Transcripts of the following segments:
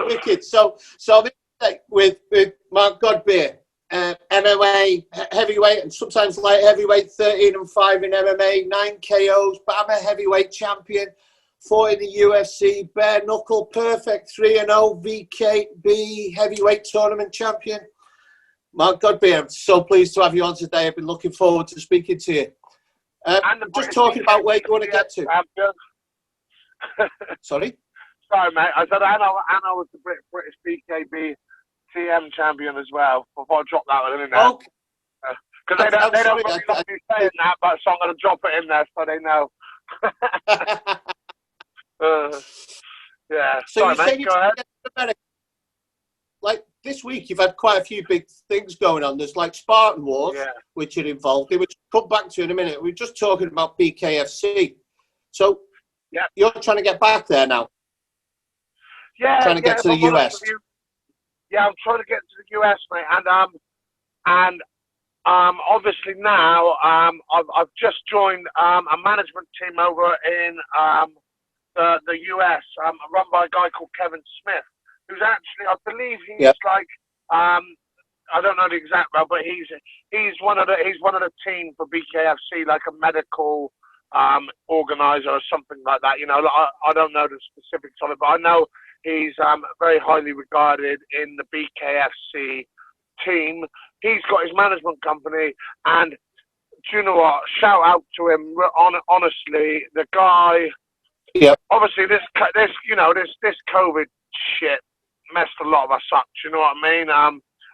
Wicked. So with Mark Godbeer, MMA heavyweight and sometimes light heavyweight, 13-5 in MMA, 9 KOs, but I'm a heavyweight champion, fought in the UFC, bare knuckle, perfect 3-0, VKB heavyweight tournament champion. Mark Godbeer, I'm so pleased to have you on today. I've been looking forward to speaking to you. Just talking about where you want to get to. Sorry? Sorry, mate. I said Anna was the British BKB TM champion as well. Before I drop that one in there. Okay. Because they don't really like me saying that, but so I'm going to drop it in there so they know. Yeah. So sorry, you mate. Go ahead. Like this week, you've had quite a few big things going on. There's like Spartan Wars, which you're involved in, which we'll come back to in a minute. We're just talking about BKFC. So you're trying to get back there now? Yeah. Trying to get to the US? Yeah, I'm trying to get to the US, mate. And obviously now I've just joined a management team over in the US, run by a guy called Kevin Smith, who's actually, I believe he's like, I don't know the exact role, but he's one of the team for BKFC, like a medical organizer or something like that. You know, I don't know the specifics of it, but I know he's very highly regarded in the BKFC team. He's got his management company, and do you know what? Shout out to him. Honestly, the guy. Yeah. Obviously, this COVID shit messed a lot of us up. Do you know what I mean?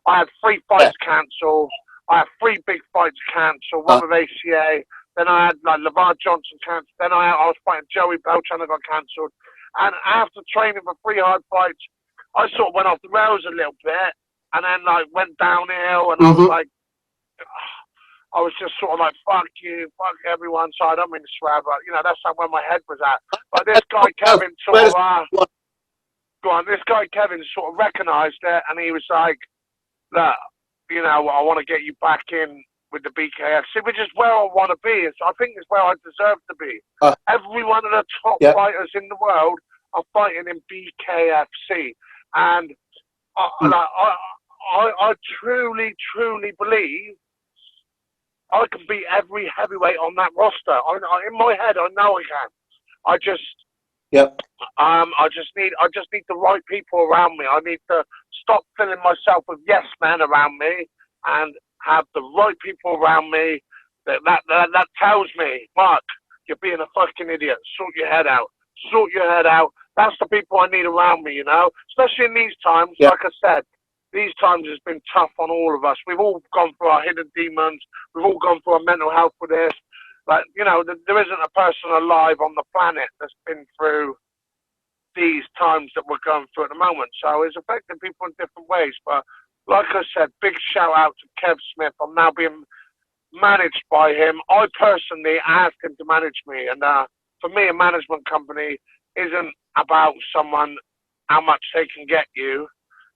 I had 3 fights cancelled. I had 3 big fights cancelled. One with ACA. Then I had like LeVar Johnson cancelled. Then I was fighting Joey Beltran that got cancelled. And after training for 3 hard fights, I sort of went off the rails a little bit, and then like went downhill, and I was like, I was just sort of like, fuck you, fuck everyone. So I don't mean to swear, but you know, that's not where my head was at. But this guy Kevin this guy Kevin sort of recognised it, and he was like, look, you know, I want to get you back in with the BKFC, which is where I want to be. I think it's where I deserve to be. Every one of the top fighters in the world are fighting in BKFC, and I truly, truly believe I can beat every heavyweight on that roster. In my head, I know I can. I just need the right people around me. I need to stop filling myself with yes men around me and have the right people around me that tells me, Mark, you're being a fucking idiot. Sort your head out. Sort your head out. That's the people I need around me, you know? Especially in these times, like I said, these times has been tough on all of us. We've all gone through our hidden demons. We've all gone through our mental health with this. But, you know, there isn't a person alive on the planet that's been through these times that we're going through at the moment. So it's affecting people in different ways. But like I said, big shout out to Kev Smith. I'm now being managed by him. I personally asked him to manage me. And for me, a management company isn't about someone, how much they can get you.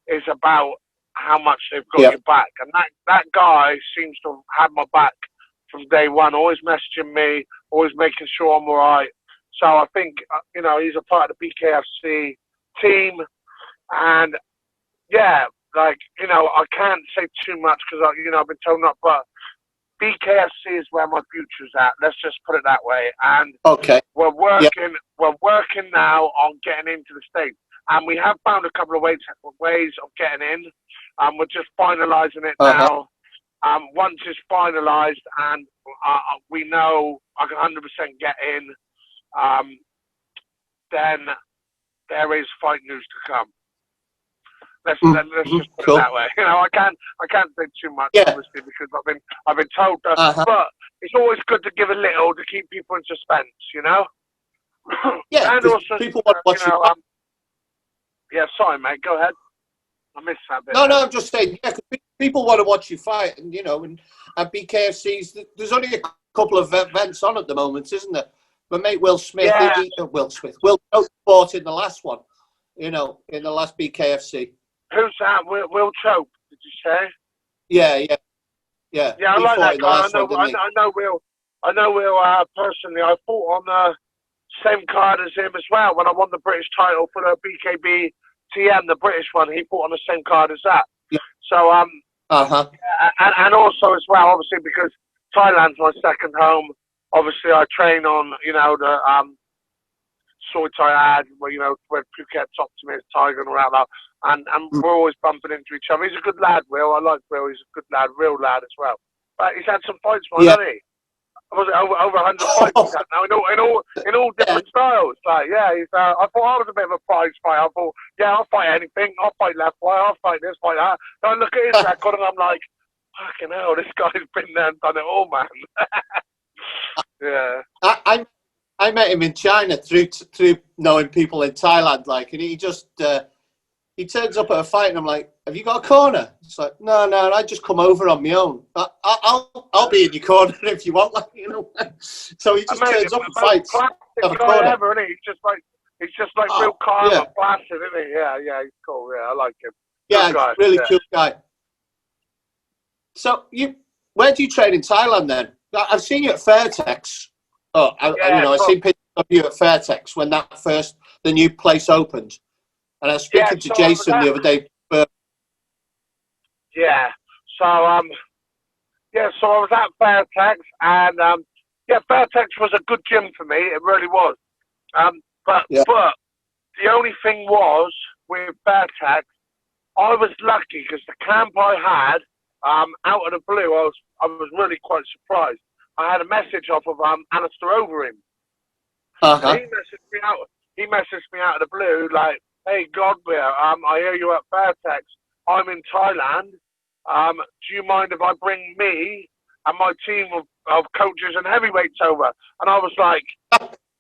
It's about how much they've got your back. And that guy seems to have had my back from day one, always messaging me, always making sure I'm all right. So I think, you know, he's a part of the BKFC team. And, yeah, like, you know, I can't say too much because, you know, I've been told not, but BKFC is where my future's at. Let's just put it that way. And we're working now on getting into the States. And we have found a couple of ways of getting in. We're just finalising it now. Once it's finalised and we know I can 100% get in, then there is fight news to come. Let's just put it that way. You know, I can't say too much, obviously, because I've been told that. But it's always good to give a little to keep people in suspense, you know. And also, people want to watch you. Yeah, sorry, mate. Go ahead. I missed that bit. No, I'm just saying. Yeah, people want to watch you fight, and you know, and at BKFC's, there's only a couple of events on at the moment, isn't there? But mate, Will Smith fought in the last one. You know, in the last BKFC. Who's that? Will Chope? Did you say? Yeah. Yeah, I like that guy. I know Will. I know Will personally. I fought on the same card as him as well when I won the British title for the BKB TM, the British one, he fought on the same card as that. Yeah. So Uh-huh. and also as well, obviously because Thailand's my second home. Obviously, I train on the Soy Thai ad, where where Phuket Top to me is Tiger and all that, and we're always bumping into each other. He's a good lad, Will. I like Will. He's a good lad, real lad as well. But he's had some fights, hasn't he? Was it over 100 fights he's had now in all different styles? Like, yeah, he's. I thought I was a bit of a prize fighter. I thought, yeah, I'll fight anything. I'll fight left fight. I'll fight this, fight that. Then I look at his record and I'm like, fucking hell, this guy's been there and done it all, man. Yeah. I met him in China through knowing people in Thailand, like, and he just he turns up at a fight, and I'm like, "Have you got a corner?" It's like, "No, I just come over on my own. I'll be in your corner if you want," like, So he just turns up and fights. Have a corner. Ever, isn't he? He's just like real calm and placid, isn't he? Yeah, he's cool. Yeah, I like him. Yeah, guy. Really cool guy. So where do you train in Thailand then? I've seen you at Fairtex. Oh, I've seen pictures of you at Fairtex when the new place opened, and I was speaking to Jason the other day. Yeah. So I was at Fairtex, and Fairtex was a good gym for me. It really was. But the only thing was with Fairtex, I was lucky because the camp I had, out of the blue, I was really quite surprised. I had a message off of Alistair Overeem. Uh-huh. He messaged me out of the blue, like, "Hey, Godbeer, I hear you at Fairtex. I'm in Thailand. Do you mind if I bring me and my team of coaches and heavyweights over?" And I was like,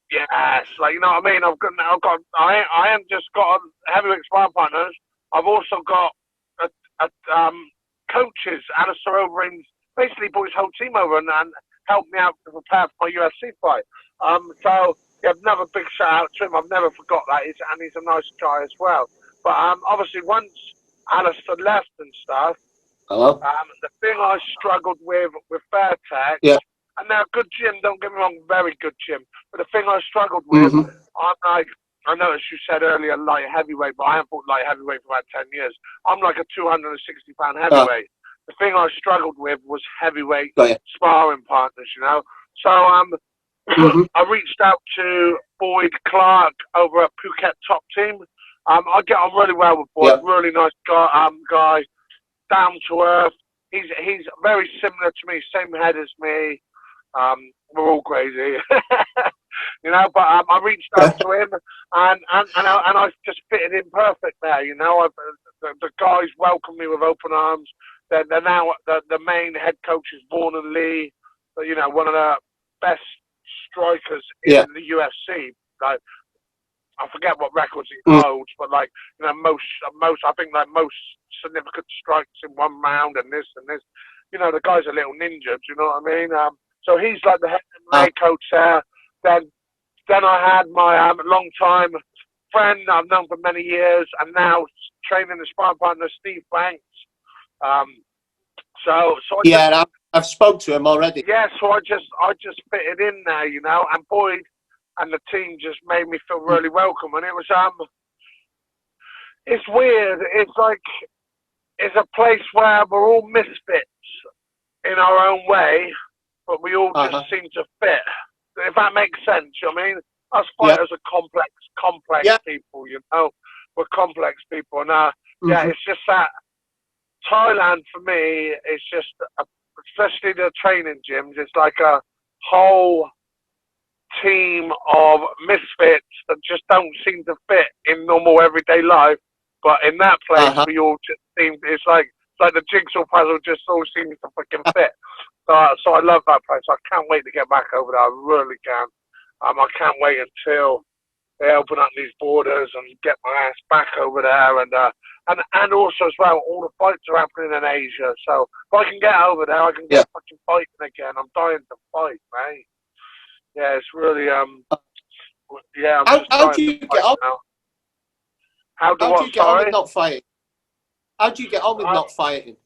yes, like, you know what I mean? I haven't just got heavyweight sparring partners. I've also got coaches. Alistair Overeem's basically brought his whole team over and helped me out to prepare for my UFC fight. So another big shout out to him. I've never forgot that. He's a nice guy as well. But obviously once Alistair left and stuff, the thing I struggled with Fairtex, and they're a good gym, don't get me wrong, very good gym. But the thing I struggled with, I'm like, I noticed you said earlier light heavyweight, but I haven't fought light heavyweight for about 10 years. I'm like a 260-pound heavyweight. The thing I struggled with was heavyweight sparring partners, So I reached out to Boyd Clark over at Phuket Top Team. I get on really well with Boyd, really nice guy, down to earth. He's very similar to me, same head as me. We're all crazy, But I reached out to him, and I just fitted in perfect there. The guys welcomed me with open arms. They're now the main head coach is Vaughan and Lee, one of the best strikers in the UFC. Like, I forget what records he holds, but most I think most significant strikes in one round and this. The guy's a little ninja. Do you know what I mean? So he's like the head MMA coach there. Then I had my long time friend I've known for many years, and now training the sparring partner Steve Banks. I've spoke to him already. Yeah, so I just fitted in there, and Boyd and the team just made me feel really welcome, and it was it's weird. It's like it's a place where we're all misfits in our own way, but we all just seem to fit. If that makes sense, I mean, us fighters are complex people, we're complex people, and it's just that. Thailand for me is just, especially the training gyms, it's like a whole team of misfits that just don't seem to fit in normal everyday life. But in that place, we all just seem, it's like the jigsaw puzzle just all seems to fucking fit. So I love that place. I can't wait to get back over there. I really can. I can't wait until they open up these borders and get my ass back over there, and also as well, all the fights are happening in Asia. So if I can get over there, I can get fucking fighting again. I'm dying to fight, mate. Yeah, it's really I'm just how do you get on? Now. How do you get on with not fighting? How do you get on with not fighting?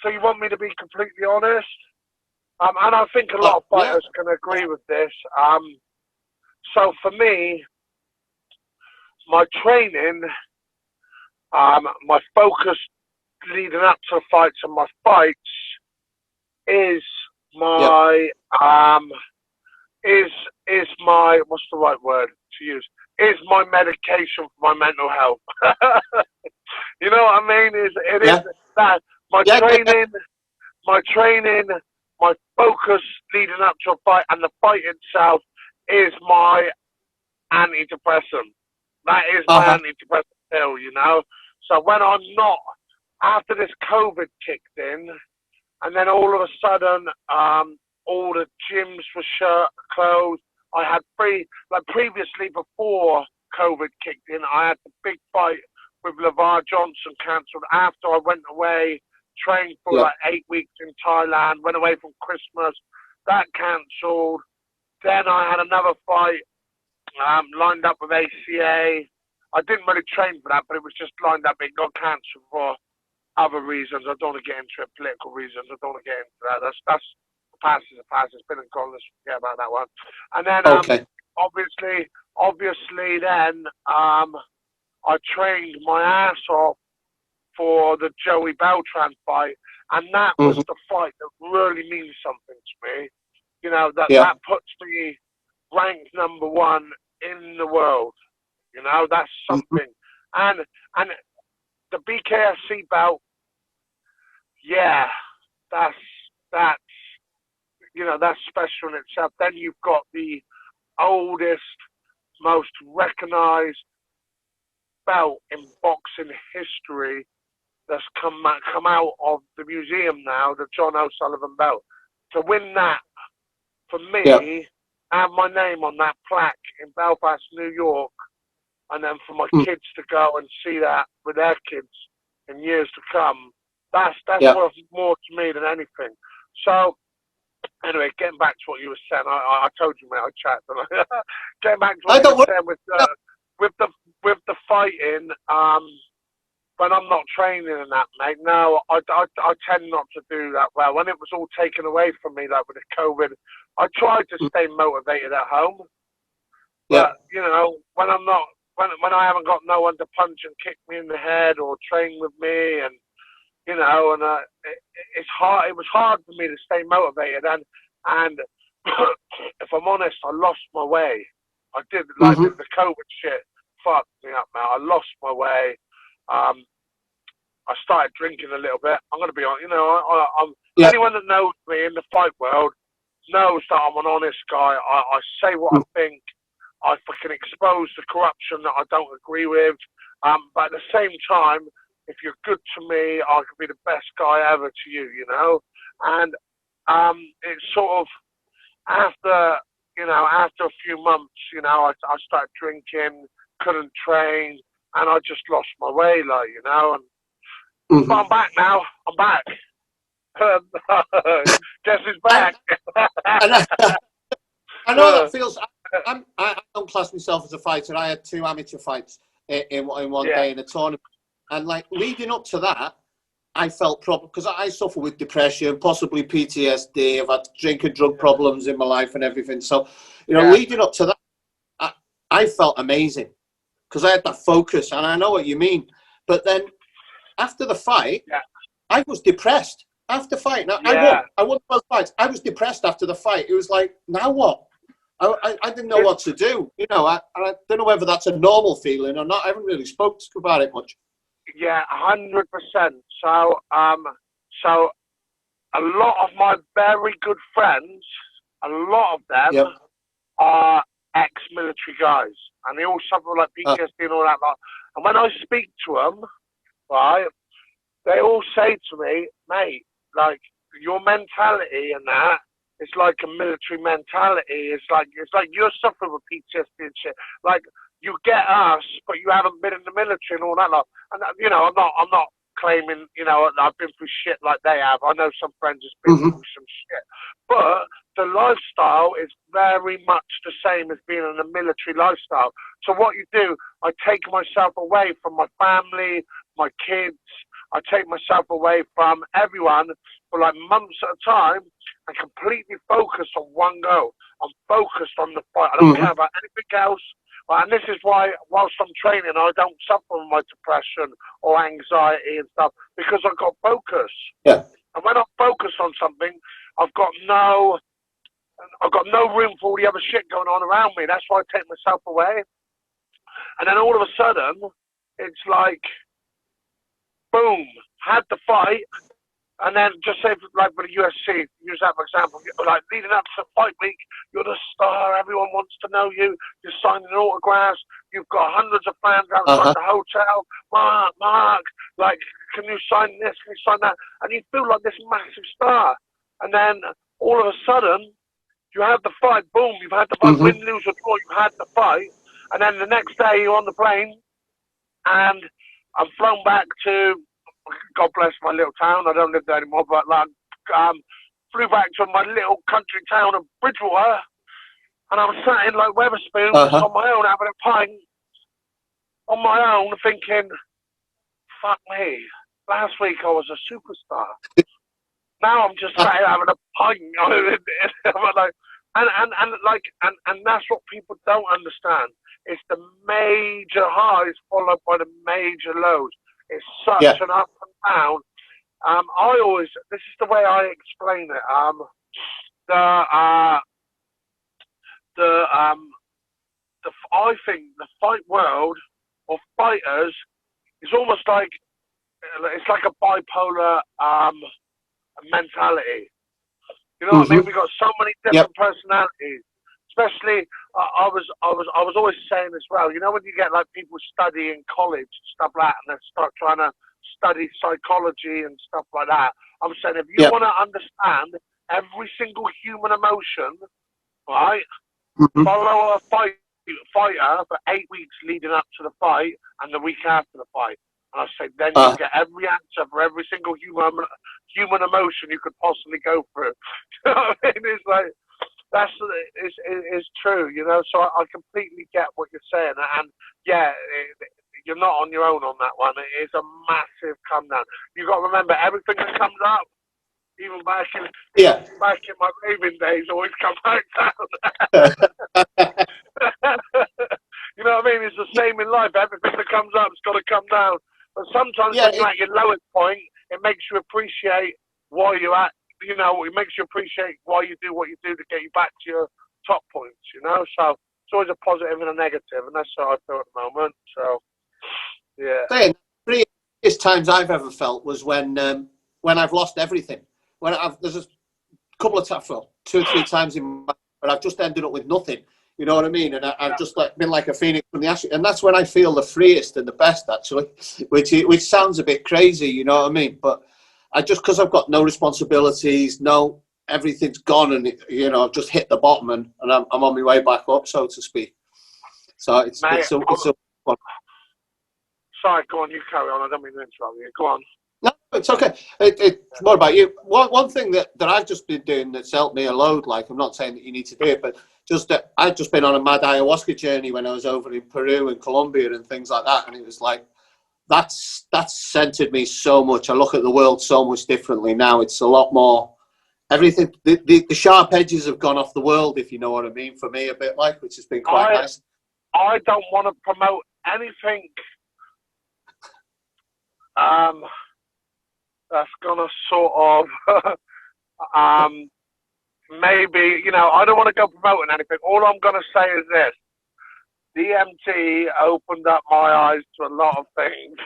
So you want me to be completely honest? And I think a lot of fighters can agree with this. So for me, my training My focus leading up to the fights and my fights is my is my, what's the right word to use? Is my medication for my mental health. You know what I mean? It is that my training, my focus leading up to a fight, and the fight itself is my antidepressant. That is my antidepressant pill, you know. So when I'm not, after this COVID kicked in, and then all of a sudden, all the gyms were closed. I had previously, before COVID kicked in, I had the big fight with LeVar Johnson cancelled after I went away, trained for like 8 weeks in Thailand, went away from Christmas, that cancelled. Then I had another fight lined up with ACA. I didn't really train for that, but it was just lined up. It got cancelled for other reasons. I don't want to get into it, political reasons. I don't want to get into that. That's the past is the past. It's been and gone. Let's forget about that one. And then obviously then I trained my ass off for the Joey Beltran fight, and that was the fight that really means something to me. You know, that puts me ranked #1 in the world. You know, that's something. And the BKFC belt, that's you know, that's special in itself. Then you've got the oldest, most recognized belt in boxing history that's come out of the museum now, the John O'Sullivan belt. To win that, for me, have my name on that plaque in Belfast, New York, and then for my kids to go and see that with their kids in years to come, that's worth more to me than anything. So, anyway, getting back to what you were saying, I told you, mate, I chat. Getting back to what you were saying with the fighting, when I'm not training and that, mate, no, I tend not to do that well. When it was all taken away from me, like with the COVID, I tried to stay motivated at home. But, you know, when I'm not, when I haven't got no one to punch and kick me in the head or train with me, and, you know, and it's hard. It was hard for me to stay motivated. And if I'm honest, I lost my way. I did, like, the COVID shit fucked me up, man. I lost my way. I started drinking a little bit. I'm going to be honest, you know, anyone that knows me in the fight world knows that I'm an honest guy. I say what I think. I fucking expose the corruption that I don't agree with. But at the same time, if you're good to me, I could be the best guy ever to you, you know? And it's sort of after a few months, you know, I started drinking, couldn't train, and I just lost my way, like, you know. And but I'm back now. I'm back. Guess who's back? I know that feels. I don't class myself as a fighter. I had 2 amateur fights in one day in a tournament, and like leading up to that, I felt problem because I suffer with depression, possibly PTSD. I've had drink and drug problems in my life and everything. So, you know, leading up to that, I felt amazing because I had that focus, and I know what you mean. But then after the fight, I was depressed after fight. Now I won both fights. I was depressed after the fight. It was like, now what? I didn't know what to do. You know, I don't know whether that's a normal feeling or not. I haven't really spoken about it much. Yeah, 100%. So, so a lot of my very good friends, a lot of them are ex-military guys, and they all suffer like PTSD and all that. And when I speak to them, right, they all say to me, mate, like your mentality and that. It's like a military mentality. It's like you're suffering with PTSD and shit. Like you get us, but you haven't been in the military and all that. Like, and you know, I'm not claiming, you know, I've been through shit like they have. I know some friends has been through some shit, but the lifestyle is very much the same as being in a military lifestyle. So what you do, I take myself away from my family, my kids. I take myself away from everyone for like months at a time and completely focus on one goal. I'm focused on the fight. I don't care about anything else. And this is why, whilst I'm training, I don't suffer from my depression or anxiety and stuff, because I've got focus. Yeah. And when I'm focused on something, I've got no room for all the other shit going on around me. That's why I take myself away. And then all of a sudden, it's like, boom, had the fight. And then just say, like with the UFC, use that for example, like leading up to fight week, you're the star, everyone wants to know you, you're signing autographs, you've got hundreds of fans outside the hotel, Mark, like, can you sign this, can you sign that? And you feel like this massive star. And then all of a sudden, you have the fight, boom, you've had the fight, win, lose or draw, you've had the fight. And then the next day you're on the plane, and I'm flown back to, God bless my little town, I don't live there anymore, but like, flew back to my little country town of Bridgewater, and I was sat in like Wetherspoons on my own, having a pint, on my own, thinking, fuck me, last week I was a superstar. Now I'm just sat here having a pint. And that's what people don't understand. It's the major highs followed by the major lows. It's such an up and down. This is the way I explain it. I think the fight world of fighters is almost like, it's like a bipolar mentality. You know what I mean? We've got so many different personalities. Especially, I was always saying as well, you know, when you get like people study in college, stuff like that, and they start trying to study psychology and stuff like that. I'm saying, if you want to understand every single human emotion, right, follow a fighter for 8 weeks leading up to the fight and the week after the fight. And I say, then you get every answer for every single human emotion you could possibly go through. You know what I mean? It's like, it's true, you know, so I completely get what you're saying, and you're not on your own on that one. It is a massive come down. You've got to remember, everything that comes up, even back in my raving days, always come back down. You know what I mean? It's the same in life. Everything that comes up has got to come down. But sometimes when you're at your lowest point, it makes you appreciate why you're at. You know, it makes you appreciate why you do what you do to get you back to your top points, you know? So it's always a positive and a negative, and that's how I feel at the moment. So, yeah. The biggest times I've ever felt was when I've lost everything. There's a couple of times, well, 2 or 3 times in my life, but I've just ended up with nothing. You know what I mean? And I've just been like a phoenix from the ashes. And that's when I feel the freest and the best, actually, which sounds a bit crazy, you know what I mean? But because I've got no responsibilities, everything's gone, and I've just hit the bottom, and I'm on my way back up, so to speak. So it's a sorry, go on, you carry on. I don't mean to interrupt you. Go on. No, it's okay. It's more about you. One thing that I've just been doing that's helped me a load, like, I'm not saying that you need to do it, but just that I've just been on a mad ayahuasca journey when I was over in Peru and Colombia and things like that, and it was like, that's centered me so much. I look at the world so much differently now. It's a lot more, everything, the sharp edges have gone off the world, if you know what I mean, for me a bit, like, which has been quite nice. I don't want to promote anything that's gonna sort of maybe, I don't want to go promoting anything. All I'm gonna say is this: DMT opened up my eyes to a lot of things.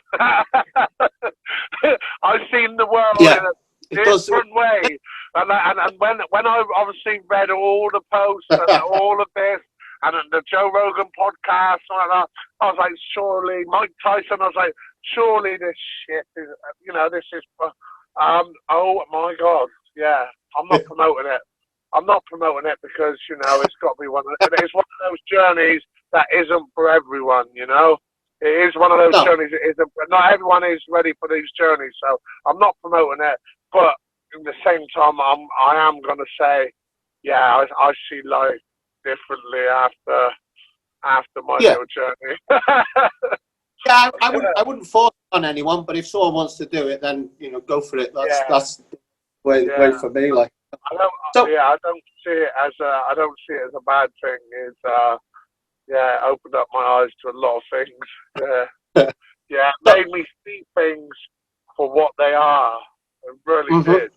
I've seen the world in a different way. And when I obviously read all the posts and all of this, and the Joe Rogan podcast, and like that, I was like, surely, Mike Tyson, I was like, surely this shit is, this is, oh my God, yeah, I'm not promoting it. I'm not promoting it because, it's got to be it's one of those journeys that isn't for everyone, It is one of those journeys. Not everyone is ready for these journeys, so I'm not promoting it. But at the same time, I am going to say, yeah, I see life differently after my little journey. Yeah, I wouldn't force it on anyone, but if someone wants to do it, then go for it. That's the way for me. Like, I don't see it as a bad thing. yeah, opened up my eyes to a lot of things. Yeah, yeah, So, made me see things for what they are. It really mhm. did.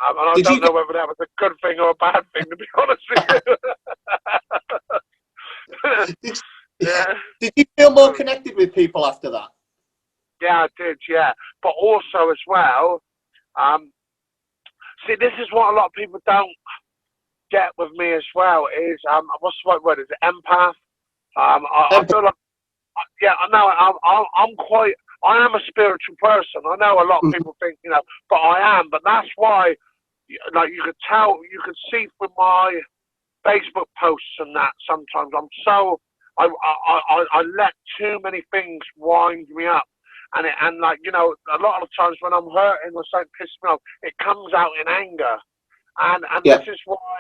And I Did you don't know get whether that was a good thing or a bad thing, to be honest with you. did, Yeah. did you feel more connected with people after that? Yeah, I did, yeah. But also as well, um, see, this is what a lot of people don't get with me as well, is, what's the right word? Is it empath? I Empathy. feel like, yeah, I know, I am a spiritual person. I know a lot of Mhm. people think, but I am. But that's why, like, you could tell, you could see from my Facebook posts and that sometimes I let too many things wind me up. And like, a lot of times when I'm hurting or something pisses me off, it comes out in anger. And this Yeah. is why,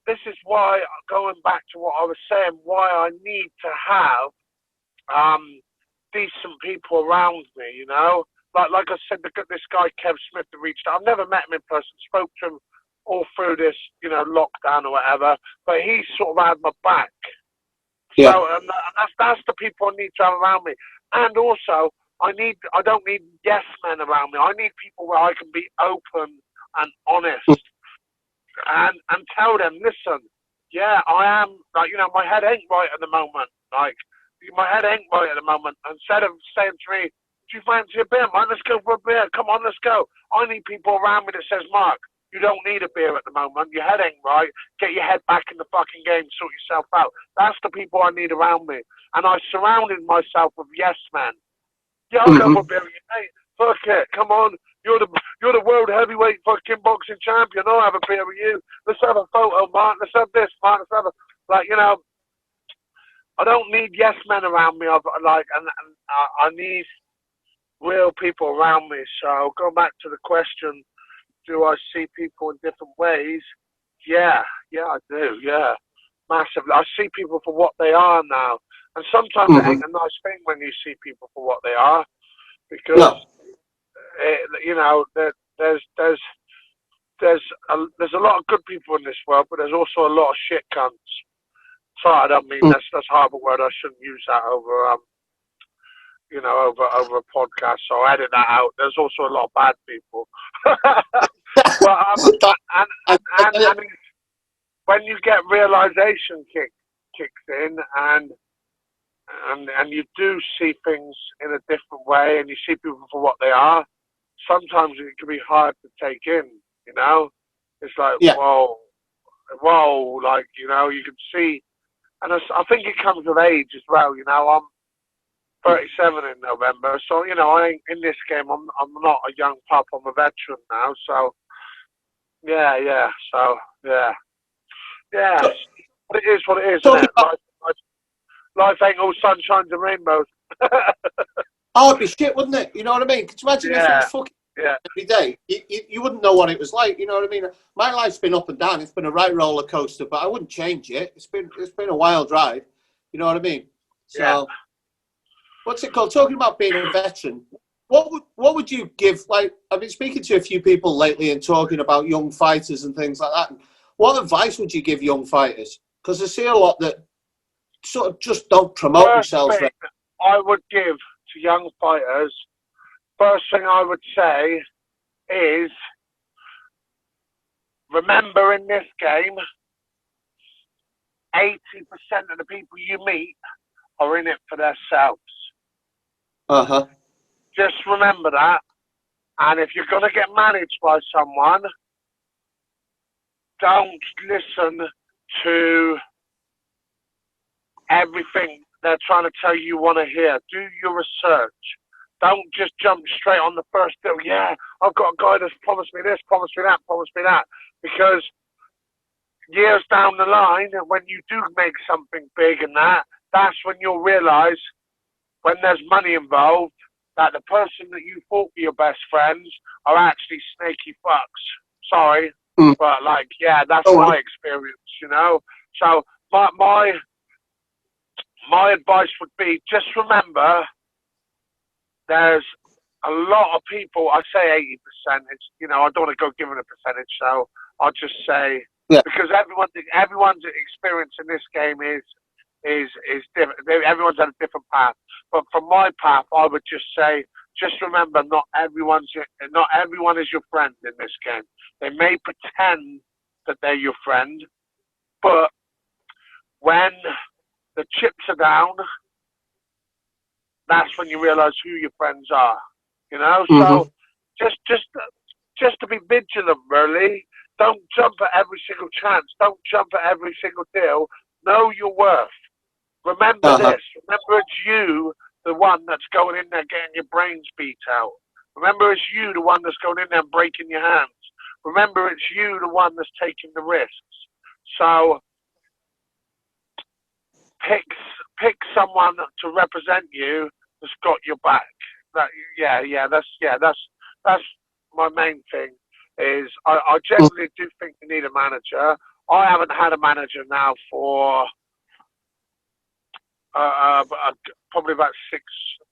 this is why, going back to what I was saying, why I need to have decent people around me, Like I said, this guy Kev Smith that reached out. I've never met him in person, spoke to him all through this, lockdown or whatever, but he sort of had my back. So, Yeah. and that's the people I need to have around me. And also, I don't need yes men around me. I need people where I can be open and honest and tell them, listen, yeah, I am, like, my head ain't right at the moment. Like, my head ain't right at the moment. Instead of saying to me, do you fancy a beer, man? Let's go for a beer. Come on, let's go. I need people around me that says, Mark, you don't need a beer at the moment. Your head ain't right. Get your head back in the fucking game. Sort yourself out. That's the people I need around me. And I surrounded myself with yes men. Yeah, I'll go for a Hmm. beer with you, mate. Fuck it. Come on. You're the world heavyweight fucking boxing champion. I'll have a beer with you. Let's have a photo, Mark. Let's have this, Mark. Let's have a, like, I don't need yes men around me. I need real people around me. So going back to the question, do I see people in different ways? Yeah, I do. Yeah, massively. I see people for what they are now, and sometimes it Hmm. ain't a nice thing when you see people for what they are, because No. there's a lot of good people in this world, but there's also a lot of shit cunts. Sorry, I don't mean Mm. that's a horrible word. I shouldn't use that over over a podcast. So I edit that out. There's also a lot of bad people. but and, I, and when you get realization kicks in, and you do see things in a different way, and you see people for what they are, sometimes it can be hard to take in. It's like, yeah. whoa, like, you can see, and I think it comes with age as well. I'm 37 in November, so I ain't in this game. I'm not a young pup. I'm a veteran now. So yeah. So yeah. So, But it is what it is, isn't talking it? about, Life ain't all sunshines and rainbows. oh, it'd be shit, wouldn't it? You know what I mean? Could you imagine if it was Yeah, fucking yeah, every day? You wouldn't know what it was like. You know what I mean? My life's been up and down. It's been a right roller coaster, but I wouldn't change it. It's been a wild ride. You know what I mean? yeah. So, what's it called? Talking about being a veteran. What would you give? Like, I've been speaking to a few people lately and talking about young fighters and things like that. What advice would you give young fighters? Because I see a lot that sort of just don't promote First themselves thing very. I would give to young fighters, first thing I would say is, remember, in this game, 80% of the people you meet are in it for themselves. Uh huh. Just remember that. And if you're going to get managed by someone, don't listen to everything they're trying to tell you want to hear. Do your research. Don't just jump straight on the first deal. Yeah, I've got a guy that's promised me this, promised me that, promised me that. Because years down the line, when you do make something big and that's when you'll realize, when there's money involved, that the person that you thought were your best friends are actually snaky fucks. Sorry, Mm. but like, yeah, that's Don't my worry. experience. So my advice would be, just remember, there's a lot of people. I say 80%. It's, I don't want to go giving a percentage, so I'll just say Yeah. Because everyone's experience in this game is different. Everyone's on a different path. But from my path, I would just say, just remember, not everyone is your friend in this game. They may pretend that they're your friend, but when the chips are down, that's when you realise who your friends are. You know, so just to be vigilant, really. Don't jump at every single chance. Don't jump at every single deal. Know your worth. Remember this. Remember it's you, the one that's going in there getting your brains beat out. Remember it's you, the one that's going in there and breaking your hands. Remember it's you, the one that's taking the risks. So pick someone to represent you that's got your back. That's my main thing. Is I generally do think you need a manager. I haven't had a manager now for probably about 6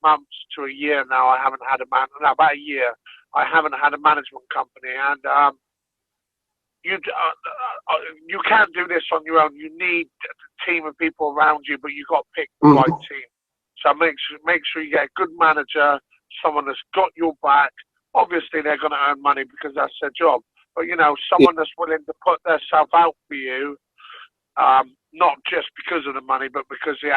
months to a year now. I haven't had about a year. I haven't had a management company, and you can't do this on your own. You need a team of people around you, but you got to pick the right team. So make sure you get a good manager, someone that's got your back. Obviously, they're going to earn money because that's their job. But, you know, someone that's willing to put themselves out for you, not just because of the money, but because they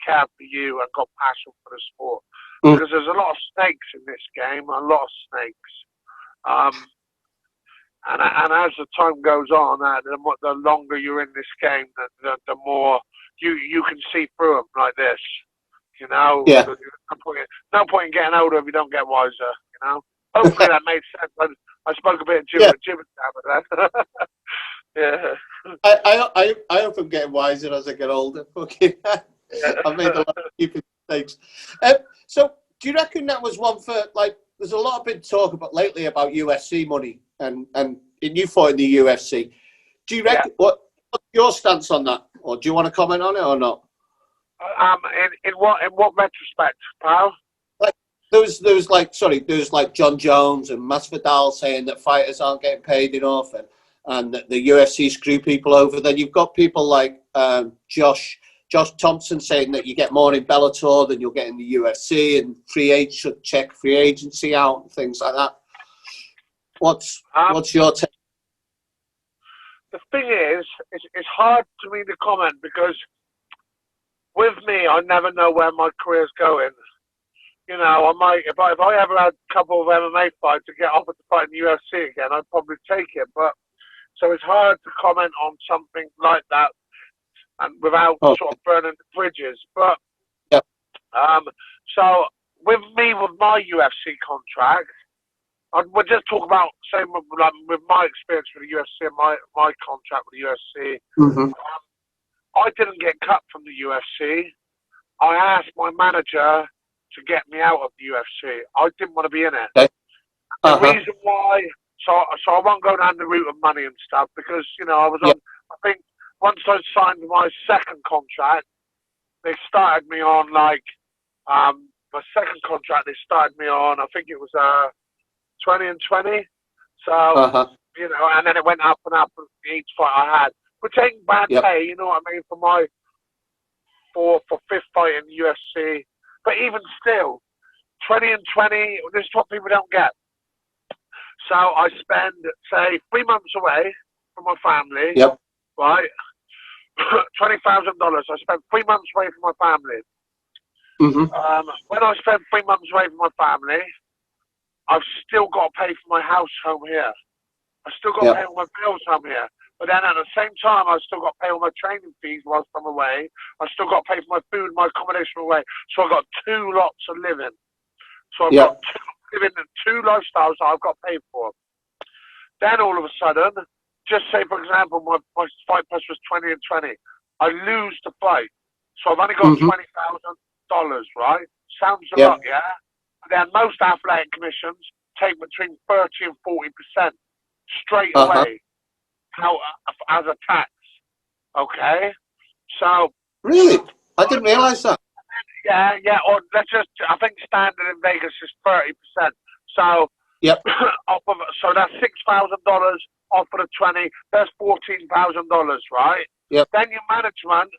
care for you and got passion for the sport. Because there's a lot of snakes in this game, a lot of snakes. And as the time goes on, the longer you're in this game, the more you can see through them like this. You know, no point in getting older if you don't get wiser. You know, hopefully that made sense. I spoke a bit of gibberish about that. Yeah. I hope I'm getting wiser as I get older. Okay, I've made a lot of stupid mistakes. So, do you reckon that was one for like? There's a lot of big talk about lately about UFC money, and you fought in the UFC. Do you reckon what's your stance on that, or do you want to comment on it or not? In what retrospect, pal? Like there was like John Jones and Masvidal saying that fighters aren't getting paid enough, and that the UFC screw people over. Then you've got people like Josh Thompson saying that you get more in Bellator than you'll get in the UFC, and should check free agency out and things like that. What's your take? The thing is, it's hard to me to comment because with me, I never know where my career's going. You know, if I ever had a couple of MMA fights to get offered to fight in the UFC again, I'd probably take it. But so it's hard to comment on something like that and without sort of burning the bridges. But so with me, with my UFC contract, we'll just talk about with my experience with the UFC and my contract with the UFC. I didn't get cut from the UFC. I asked my manager to get me out of the UFC. I didn't want to be in it. Okay. The reason why, so I won't go down the route of money and stuff because, you know, I was on, I think once I signed my second contract, they started me on my second contract, they started me on, I think it was 20 and 20. So, you know, and then it went up and up each fight I had. Which ain't bad pay, you know what I mean, for my for fifth fight in the UFC. But even still, 20 and 20, this is what people don't get. So I spend, say, 3 months away from my family, right? $20,000. I spent 3 months away from my family. When I spend 3 months away from my family, I've still got to pay for my house home here. I've still got to pay all my bills home here. But then at the same time, I've still got to pay all my training fees whilst I'm away. I've still got to pay for my food, my accommodation away. So I've got 2 lots of living. So I've got living in 2 lifestyles that I've got to pay for. Then all of a sudden, just say, for example, my fight plus was 20 and 20. I lose the fight. So I've only got $20,000, right? Sounds a lot, yeah? But then most athletic commissions take between 30 and 40% straight away. As a tax, okay? So really, I didn't realise that. Yeah. Or let's just, I think standard in Vegas is 30%. So Yep. Off of, so that's $6,000 off of the 20. That's $14,000, right? Yep. Then your management,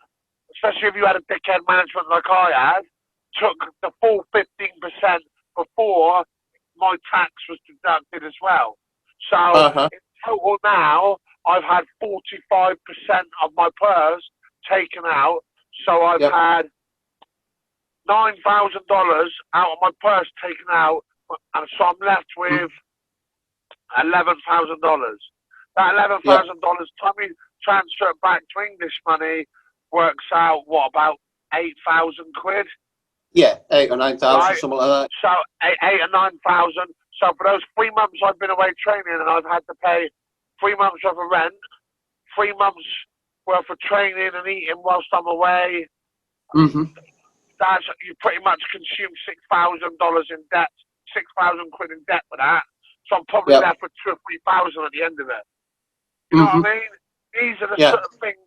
especially if you had a dickhead management like I had, took the full 15% before my tax was deducted as well. So in total now, I've had 45% of my purse taken out. So I've had $9,000 out of my purse taken out, and so I'm left with $11,000. That $11,000, time we transfer it back to English money, works out what, about 8,000 quid? Yeah, 8,000 or 9,000, right? something like that. So 8,000 or 9,000. So for those 3 months I've been away training, and I've had to pay 3 months worth of rent, 3 months worth of training and eating whilst I'm away. That's, you pretty much consume $6,000 in debt, 6,000 quid in debt for that. So I'm probably left with 2,000 or 3,000 at the end of it. You know what I mean? These are the sort of things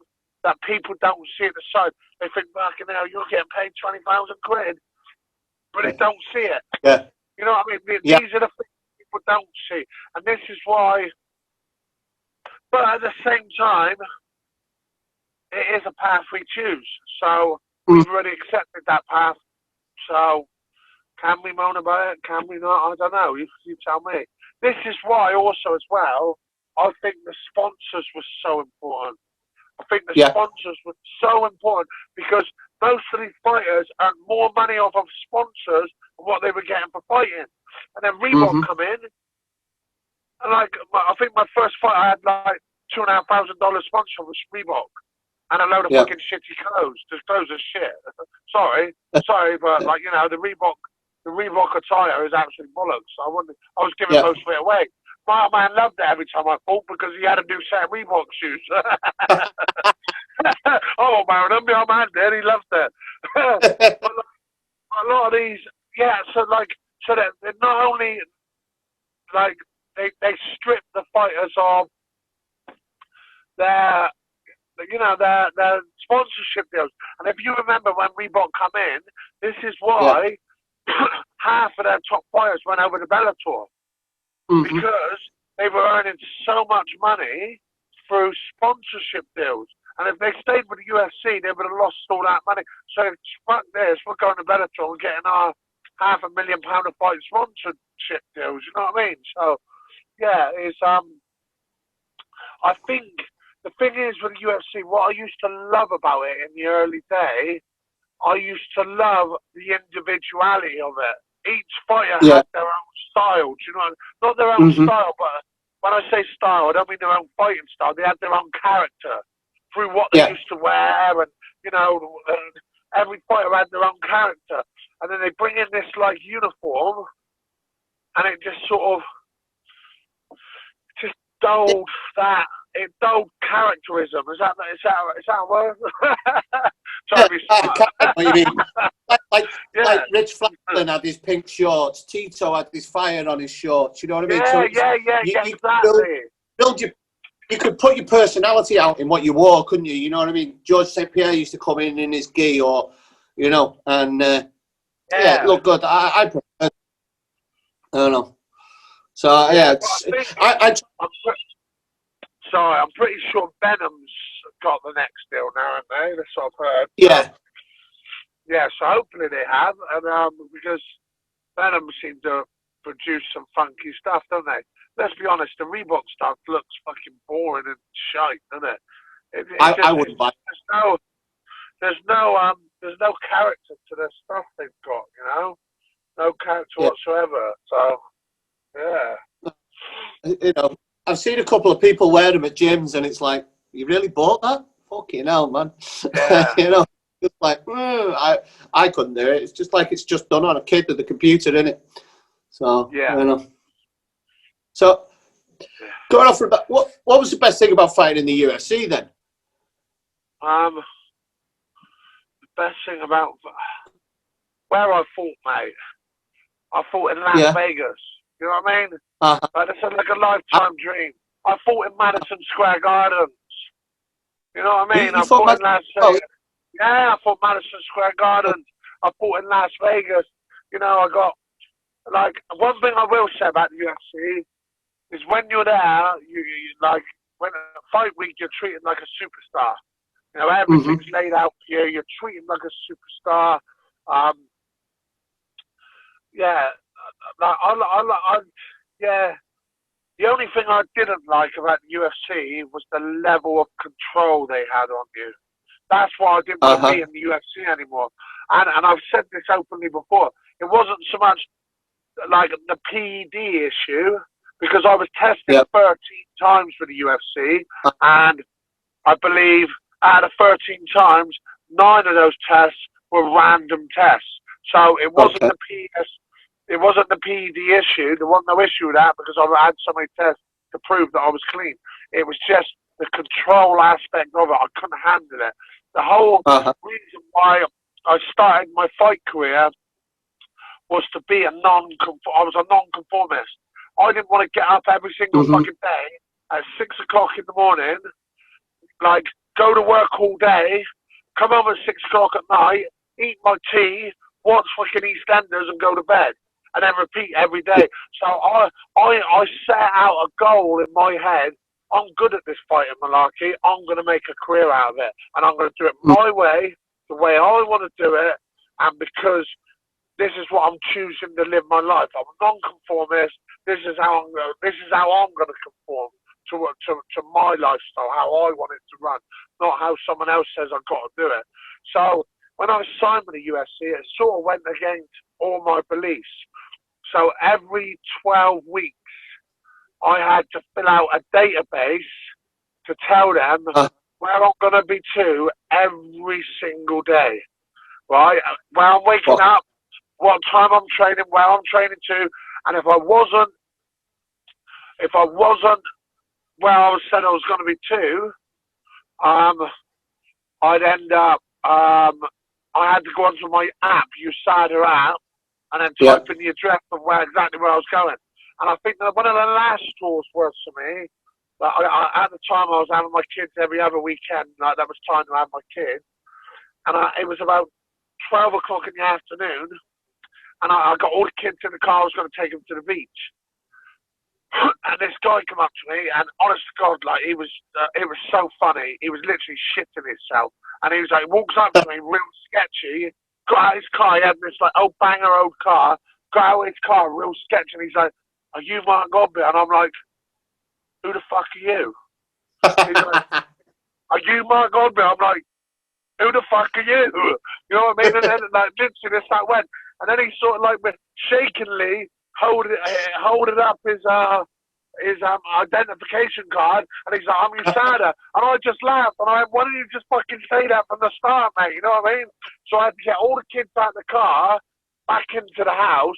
that people don't see at the side. They think, fucking hell, you're getting paid 20,000 quid, but they don't see it. Yeah. You know what I mean? These are the things people don't see. And this is why, but at the same time, it is a path we choose. So we've already accepted that path. So can we moan about it? Can we not? I don't know. You tell me. This is why also as well, I think the sponsors were so important. I think the sponsors were so important because most of these fighters earned more money off of sponsors than what they were getting for fighting. And then Reebok come in, and like I think my first fight I had like $2,500 sponsor was Reebok, and a load of fucking shitty clothes. The clothes are shit. sorry, but like you know the Reebok attire is absolutely bollocks. I was giving most of it away. My man loved it every time I fought because he had a new set of Reebok shoes. Oh, man, my man did. He loved it. But like, a lot of these, so that not only, like, they strip the fighters of their sponsorship deals. And if you remember when Reebok come in, this is why half of their top fighters went over to Bellator. Because they were earning so much money through sponsorship deals. And if they stayed with the UFC, they would have lost all that money. So fuck this, we're going to Bellator and getting our £500,000 a fight sponsorship deals, you know what I mean? So, yeah, it's, I think the thing is with the UFC, what I used to love about it in the early day, I used to love the individuality of it. Each fighter had their own style, do you know? Not their own style, but when I say style, I don't mean their own fighting style. They had their own character through what they used to wear, and you know, every fighter had their own character. And then they bring in this like uniform, and it just sort of just dulled that. It dulled characterism. Is that a word? Sorry, what you mean? Like Rich Franklin had his pink shorts. Tito had his fire on his shorts. You know what I mean? Exactly. You could put your personality out in what you wore, couldn't you? You know what I mean? George St. Pierre used to come in his gi, or you know, and it looked good. I prefer. I don't know. So I'm pretty sure Venom's got the next deal now, haven't they? That's what I've heard. Yeah. Yeah, so hopefully they have, and because Venom seem to produce some funky stuff, don't they? Let's be honest, the Reebok stuff looks fucking boring and shite, doesn't it? I wouldn't buy it. There's no character to the stuff they've got, you know? No character whatsoever. So, yeah. You know, I've seen a couple of people wear them at gyms, and it's like, you really bought that? Fucking hell, man. Yeah. You know, it's like, I couldn't do it. It's just like it's just done on a kid with the computer, isn't it? So, yeah. You know. So, going off for about, what was the best thing about fighting in the UFC then? The best thing about where I fought, mate. I fought in Las Vegas. You know what I mean? Like, it's like a lifetime dream. I fought in Madison Square Gardens. You know what I mean? I fought in Las Vegas. Yeah, I fought Madison Square Gardens. I fought in Las Vegas. You know, I got like, one thing I will say about the UFC is when you're there, you like, when a fight week, you're treated like a superstar. You know, everything's laid out for you. You're treated like a superstar. Um, yeah, yeah. The only thing I didn't like about the UFC was the level of control they had on you. That's why I didn't want to be in the UFC anymore. And I've said this openly before. It wasn't so much like the PED issue, because I was tested 13 times for the UFC, and I believe out of 13 times, 9 of those tests were random tests. So it wasn't it wasn't the PED issue. There wasn't no issue with that because I had so many tests to prove that I was clean. It was just the control aspect of it. I couldn't handle it. The whole reason why I started my fight career was to be I was a non-conformist. I didn't want to get up every single fucking day at 6 o'clock in the morning, like go to work all day, come home at 6 o'clock at night, eat my tea, watch fucking EastEnders and go to bed, and then repeat every day. So I set out a goal in my head. I'm good at this fighting malarkey. I'm going to make a career out of it, and I'm going to do it my way, the way I want to do it, and because this is what I'm choosing to live my life. I'm a non-conformist. This is how I'm going to conform to my lifestyle, how I want it to run, not how someone else says I've got to do it. So when I was signed with the UFC, it sort of went against all my beliefs. So every 12 weeks, I had to fill out a database to tell them where I'm going to be to every single day, right? Where I'm waking up, what time I'm training, where I'm training to, and if I wasn't where I said I was going to be to, I'd end up, I had to go onto my app, USADA app, and then type in the address of exactly where I was going. And I think that one of the last straws was for me, like at the time I was having my kids every other weekend, like that was time to have my kids, and it was about 12 o'clock in the afternoon, and I got all the kids in the car. I was going to take them to the beach, and this guy came up to me, and honest to God, like it was so funny. He was literally shitting himself, and he was like, walks up to me, real sketchy, got out his car. He had this like old banger old car. Got out his car, real sketchy, and he's like, "Are you Mark Godbeer?" And I'm like, "Who the fuck are you?" He's like, "Are you Mark Godbeer?" I'm like, "Who the fuck are you?" You know what I mean? And then like literally this that went, and then he sort of like shakenly holding up his identification card, and he's like, "I'm USADA," and I just laughed, and I went, "Why didn't you just fucking say that from the start, mate?" You know what I mean? So I had to get all the kids out of the car, back into the house,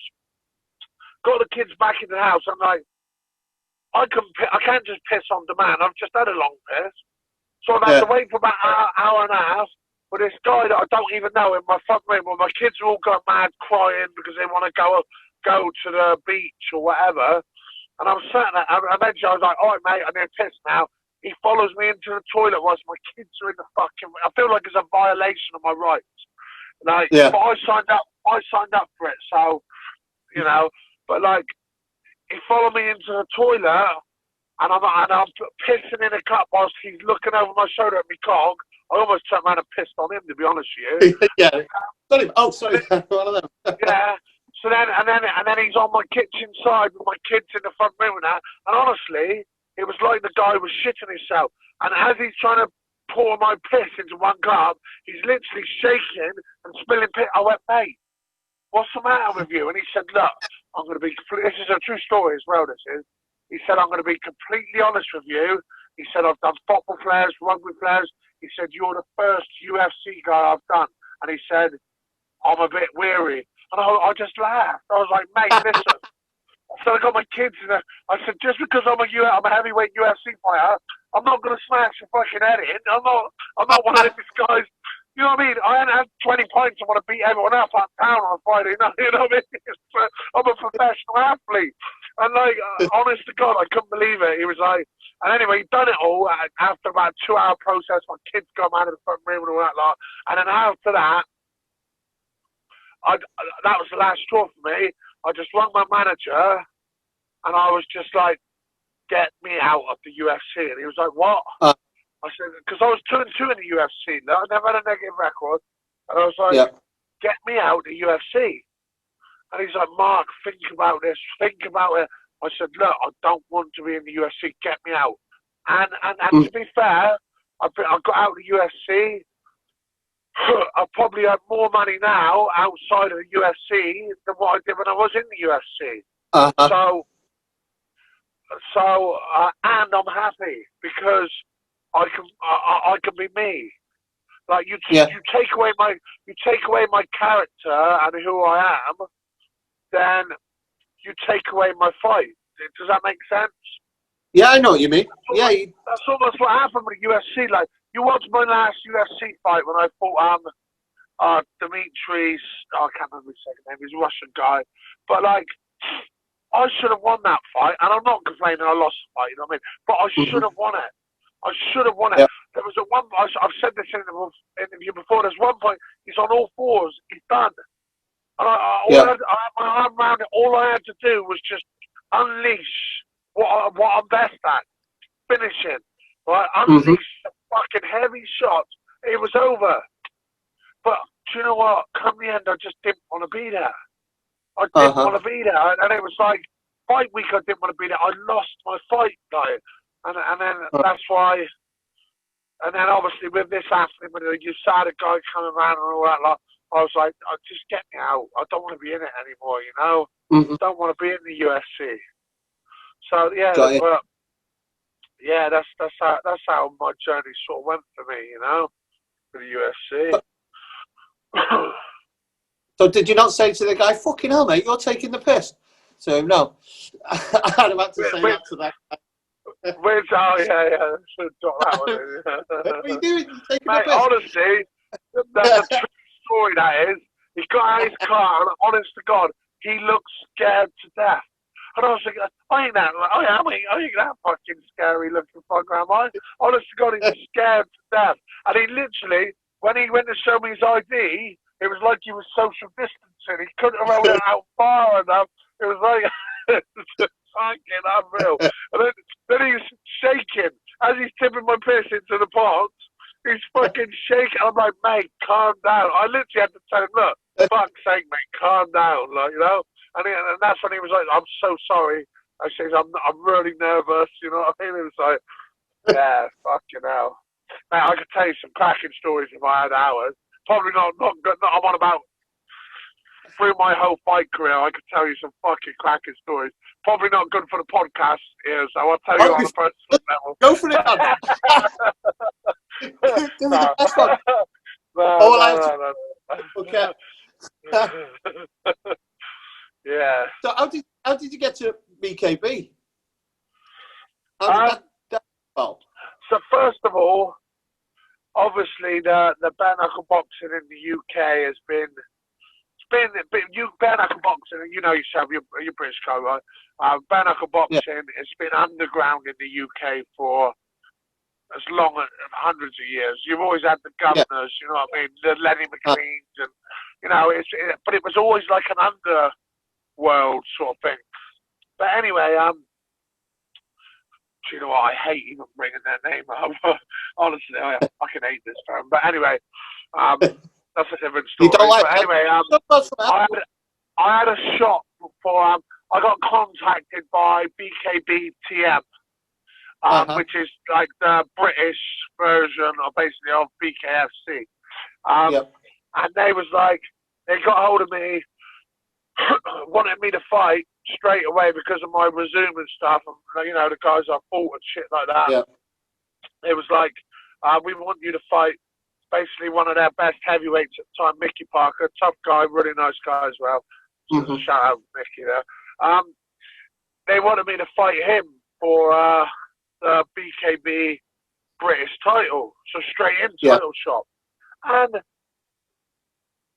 got the kids back into the house. I'm like, I can't just piss on demand. I've just had a long piss, so I've had to wait for about an hour and a half for this guy that I don't even know in my front room. Well, my kids are all going mad crying because they want to go to the beach or whatever. And I'm sitting there, and eventually I was like, "All right, mate, I need to piss now." He follows me into the toilet whilst my kids are in the fucking. I feel like it's a violation of my rights. Like, but I signed up for it, so you know. But like, he followed me into the toilet, and I'm pissing in a cup whilst he's looking over my shoulder at me cock. I almost turned around and pissed on him, to be honest with you. Sorry. Oh, sorry. One of them. Yeah. So then he's on my kitchen side with my kids in the front room and that. And honestly, it was like the guy was shitting himself. And as he's trying to pour my piss into one cup, he's literally shaking and spilling piss. I went, "Mate, what's the matter with you?" And he said, "Look, I'm going to be, this is a true story as well, this is." He said, "I'm going to be completely honest with you." He said, "I've done football players, rugby players." He said, "You're the first UFC guy I've done." And he said, "I'm a bit weary." And I just laughed. I was like, "Mate, listen." So I got my kids in there. I said, "Just because I'm a heavyweight UFC fighter, I'm not going to smash your fucking head in. I'm not one of these guys." You know what I mean? I hadn't had 20 pints. I want to beat everyone up out of town on a Friday night. You know what I mean? I'm a professional athlete. And like, honest to God, I couldn't believe it. He was like, and anyway, he'd done it all after about a 2-hour process. My kids got out of the front room and all that lot. And then after that, that was the last straw for me. I just rang my manager, and I was just like, "Get me out of the UFC." And he was like, "What?" I said, "Because I was 2-2 in the UFC. I never had a negative record." And I was like, "Get me out of the UFC." And he's like, "Mark, think about this. Think about it." I said, "Look, I don't want to be in the UFC. Get me out." And to be fair, I got out of the UFC. I probably have more money now outside of the UFC than what I did when I was in the UFC. And I'm happy because I can be me. Like you take away my character and who I am, then you take away my fight. Does that make sense? Yeah, I know what you mean. That's almost what happened with the UFC. Like, you watched my last UFC fight when I fought Dimitri's, I can't remember his second name, he's a Russian guy. But like, I should have won that fight, and I'm not complaining I lost the fight, you know what I mean? But I should have won it. I should have won it. There was I've said this in the interview before, there's one point, he's on all fours, he's done. And I had my arm around it, all I had to do was just unleash what I'm best at, finishing. Right? Unleash the fucking heavy shots. It was over. But do you know what? Come the end, I just didn't want to be there. I didn't want to be there. And it was like, fight week I didn't want to be there. I lost my fight, like, and then that's why. And then obviously with this happening, with the USADA guy coming around and all that, like, I was like, oh, just get me out. I don't want to be in it anymore, you know? Don't want to be in the UFC. So yeah, but yeah, that's how my journey sort of went for me, you know, for the UFC. So did you not say to the guy, "Fucking hell, mate, you're taking the piss"? So no, I'd have had to say that to that guy. Should have got that one. What are you doing? You're taking Mate, the piss. honestly, the true story that is, he got out of his car, and honest to God, he looked scared to death. And I was thinking, I ain't that fucking scary looking fucker, am I? Honest to God, he was scared to death. And he literally, when he went to show me his ID, it was like he was social distancing. He couldn't have rolled it out far enough. It was like, fucking unreal. And then he's shaking. As he's tipping my piss into the pot, he's fucking shaking. I'm like, mate, calm down. I literally had to tell him, look, fuck's sake, mate, calm down. Like, you know? And that's when he was like, "I'm so sorry." I said, I'm really nervous, you know what I mean? It was like, yeah, fucking hell. Mate, I could tell you some cracking stories if I had hours. Probably not good. I'm on about, through my whole fight career, I could tell you some fucking cracking stories. Probably not good for the podcast here, so I'll tell you on a personal level. Go for it, man. Give me the best one. No. Okay. Yeah. So how did you get to BKB? How did that well? So first of all, obviously the bare-knuckle boxing in the UK has been bare-knuckle boxing. You know yourself, you're British guy, right? Bare-knuckle boxing has been underground in the UK for as long as hundreds of years. You've always had the governors, you know what I mean, the Lenny McLeans, and you know, but it was always like an underworld sort of thing. But anyway, do you know what? I hate even bringing their name up. Honestly, I fucking hate this term. But anyway, that's a different story. You don't like but anyway, I had a shot for I got contacted by BKB TM. Which is like the British version of basically of BKFC. And they was like, they got hold of me, wanted me to fight straight away because of my resume and stuff, and you know, the guys I fought and shit like that. It was like, we want you to fight basically one of their best heavyweights at the time, Mickey Parker, tough guy, really nice guy as well. So shout out Mickey there. They wanted me to fight him for the BKB British title, so straight in title shot. And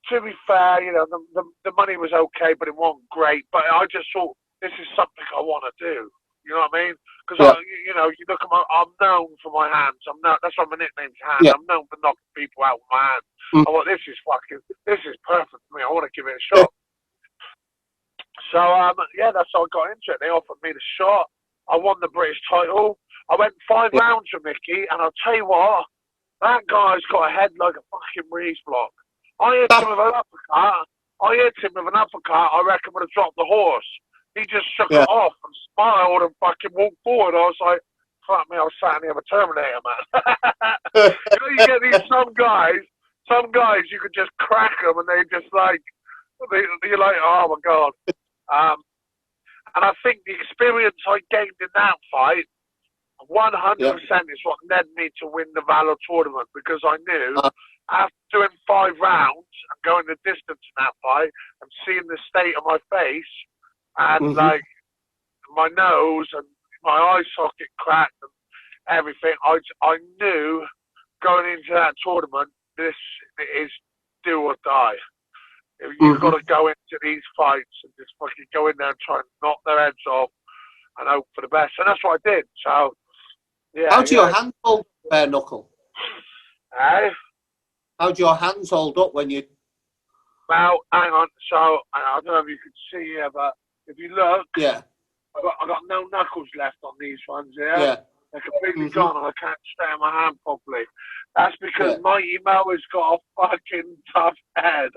to be fair, you know, the money was okay, but it wasn't great. But I just thought, this is something I want to do. You know what I mean? Because you know, you look at I'm known for my hands. That's why my nickname's Hand. I'm known for knocking people out with my hands. I thought, this is perfect for me. I want to give it a shot. So, yeah, that's how I got into it. They offered me the shot. I won the British title. I went 5 Yeah. rounds with Mickey, and I'll tell you what, that guy's got a head like a fucking breeze block. I hit him with an uppercut. I reckon would have dropped the horse. He just shook Yeah. it off and smiled and fucking walked forward. I was like, fuck me, I was sat in here with a Terminator, man. You get these some guys you could just crack them and they just like, you're like, oh my God. And I think the experience I gained in that fight 100% is what led me to win the Valor tournament, because I knew after doing 5 rounds and going the distance in that fight and seeing the state of my face and like my nose and my eye socket cracked and everything, I knew going into that tournament, this is do or die. You've got to go into these fights and just fucking go in there and try and knock their heads off and hope for the best. And that's what I did. So, yeah. How'd your hands hold, bare knuckle? How'd your hands hold up when you... Well, hang on. So, I don't know if you can see here, but if you look, I got no knuckles left on these ones here. Yeah. They're completely gone and I can't straighten my hand properly. That's because Mighty Mo has got a fucking tough head.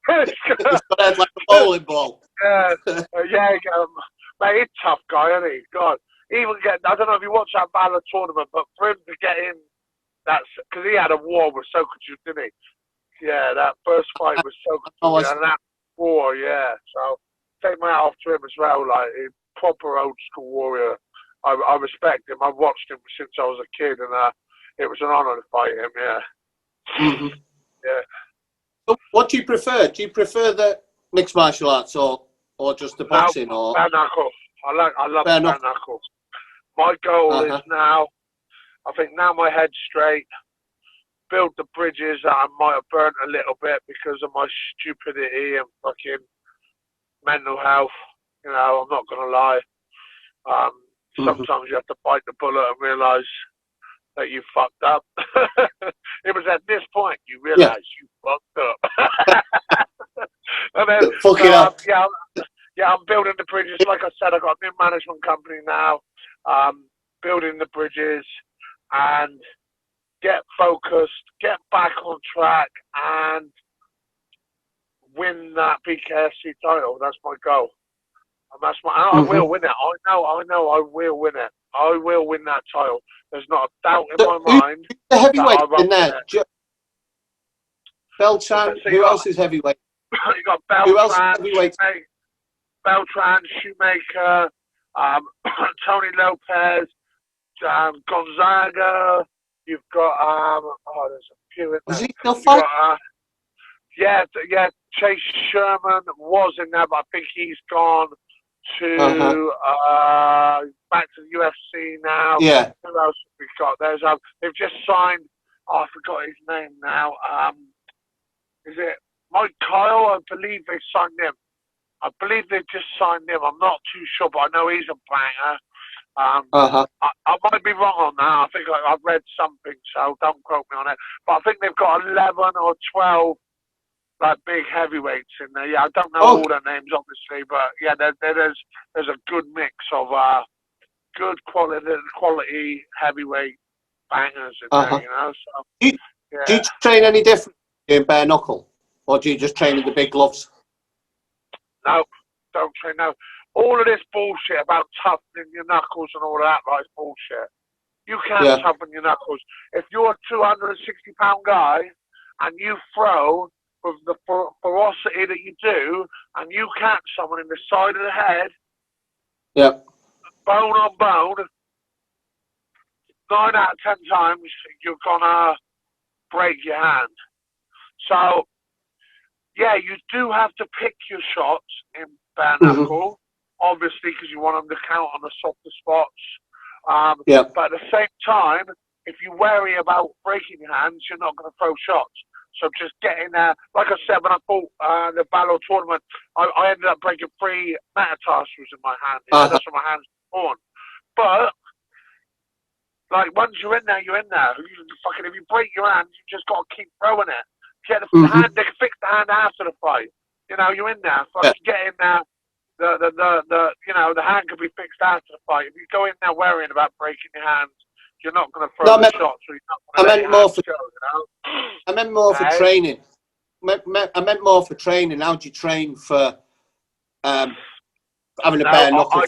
It's got a head like a bowling ball. Yeah, mate, he's a tough guy, isn't he? God, even I don't know if you watched that Valor tournament, but for him to get in, that's because he had a war with Socrates, didn't he? Yeah, that first fight with Socrates, and that war, yeah. So take my hat off to him as well, like a proper old school warrior. I respect him. I've watched him since I was a kid, and it was an honour to fight him. Yeah. Yeah. So what do you prefer? Do you prefer the mixed martial arts or just the boxing? Or bare knuckle. I love bare knuckle. My goal is now. I think now my head's straight. Build the bridges that I might have burnt a little bit because of my stupidity and fucking mental health. You know, I'm not gonna lie. Sometimes you have to bite the bullet and realise that you fucked up. It was at this point you realise you fucked up. And then, I'm building the bridges. Like I said, I've got a new management company now. Building the bridges and get focused, get back on track, and win that BKFC title. That's my goal. And that's I will win it. I know I will win it. I will win that title. There's not a doubt in my mind. The heavyweight in there. Beltran. Who else is heavyweight? You got Beltran. Who else is heavyweight? Beltran, Shoemaker, Tony Lopez, Gonzaga. You've got there's a few in there. Was he still fighting? Yeah. Chase Sherman was in there, but I think he's gone to back to the UFC now. Yeah. Who else have we got? They've just signed. I forgot his name now. Is it Mike Kyle? I believe they signed him. I believe they just signed him. I'm not too sure, but I know he's a banger. I might be wrong on that. I think I've read something, so don't quote me on it. But I think they've got 11 or 12 like big heavyweights in there. Yeah, I don't know all their names, obviously, but yeah, there's a good mix of good quality heavyweight bangers in there. You know. So, do you train any different in bare knuckle, or do you just train in the big gloves? No, don't train. No, all of this bullshit about toughening your knuckles and all of that, right, is bullshit. You can't toughen your knuckles. If you're a 260-pound guy and you throw with the ferocity that you do, and you catch someone in the side of the head, bone on bone, 9 out of 10 times you're gonna break your hand. So, yeah, you do have to pick your shots in bare knuckle, obviously, because you want them to count on the softer spots. But at the same time, if you're wary about breaking your hands, you're not going to throw shots. So just get in there. Like I said, when I fought the Valor tournament, I ended up breaking 3 metatarsals in my hand. That's what my hands were torn. But, like, once you're in there, you're in there. Fucking, if you break your hand, you just got to keep throwing it. Get the hand, they can fix the hand after the fight. You know, you're in there. So I Yeah. can get in there. The hand can be fixed after the fight. If you go in there worrying about breaking your hands, you're not going to throw No, the shots, or you're not I going to let meant your more hands for. go. You know. I meant more for Hey? training. I meant more for training. How do you train for having a bare knuckle?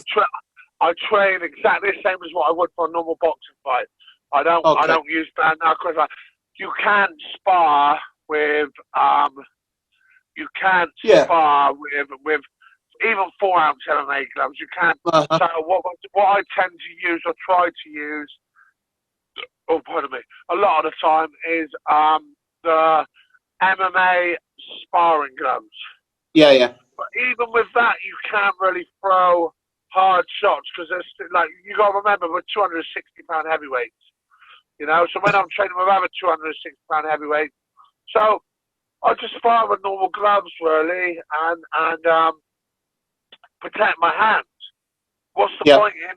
I train exactly the same as what I would for a normal boxing fight. I don't use bare knuckles. You can't spar with you can't spar with even 4-ounce MMA gloves. You can't. So what I tend to use or try to use, oh pardon me, a lot of the time is the MMA sparring gloves. Yeah. But even with that, you can't really throw hard shots because it's like you got to remember we're 260-pound heavyweights. You know, so when I'm training with other 260-pound heavyweights, so I just spar with normal gloves really and protect my hands. What's the point in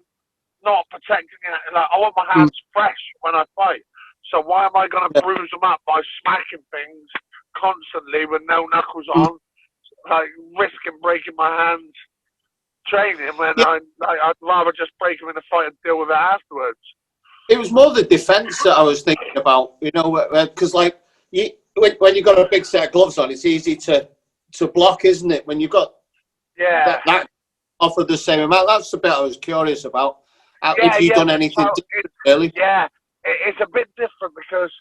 not protecting it? Like I want my hands fresh when I fight. So why am I going to bruise them up by smacking things constantly with no knuckles on? Like risking breaking my hands training when I'd rather just break them in a fight and deal with it afterwards. It was more the defense that I was thinking about, you know, because like when you've got a big set of gloves on, it's easy to block, isn't it? When you've got that offer the same amount. That's the bit I was curious about. If you've done anything really? Yeah, it's a bit different because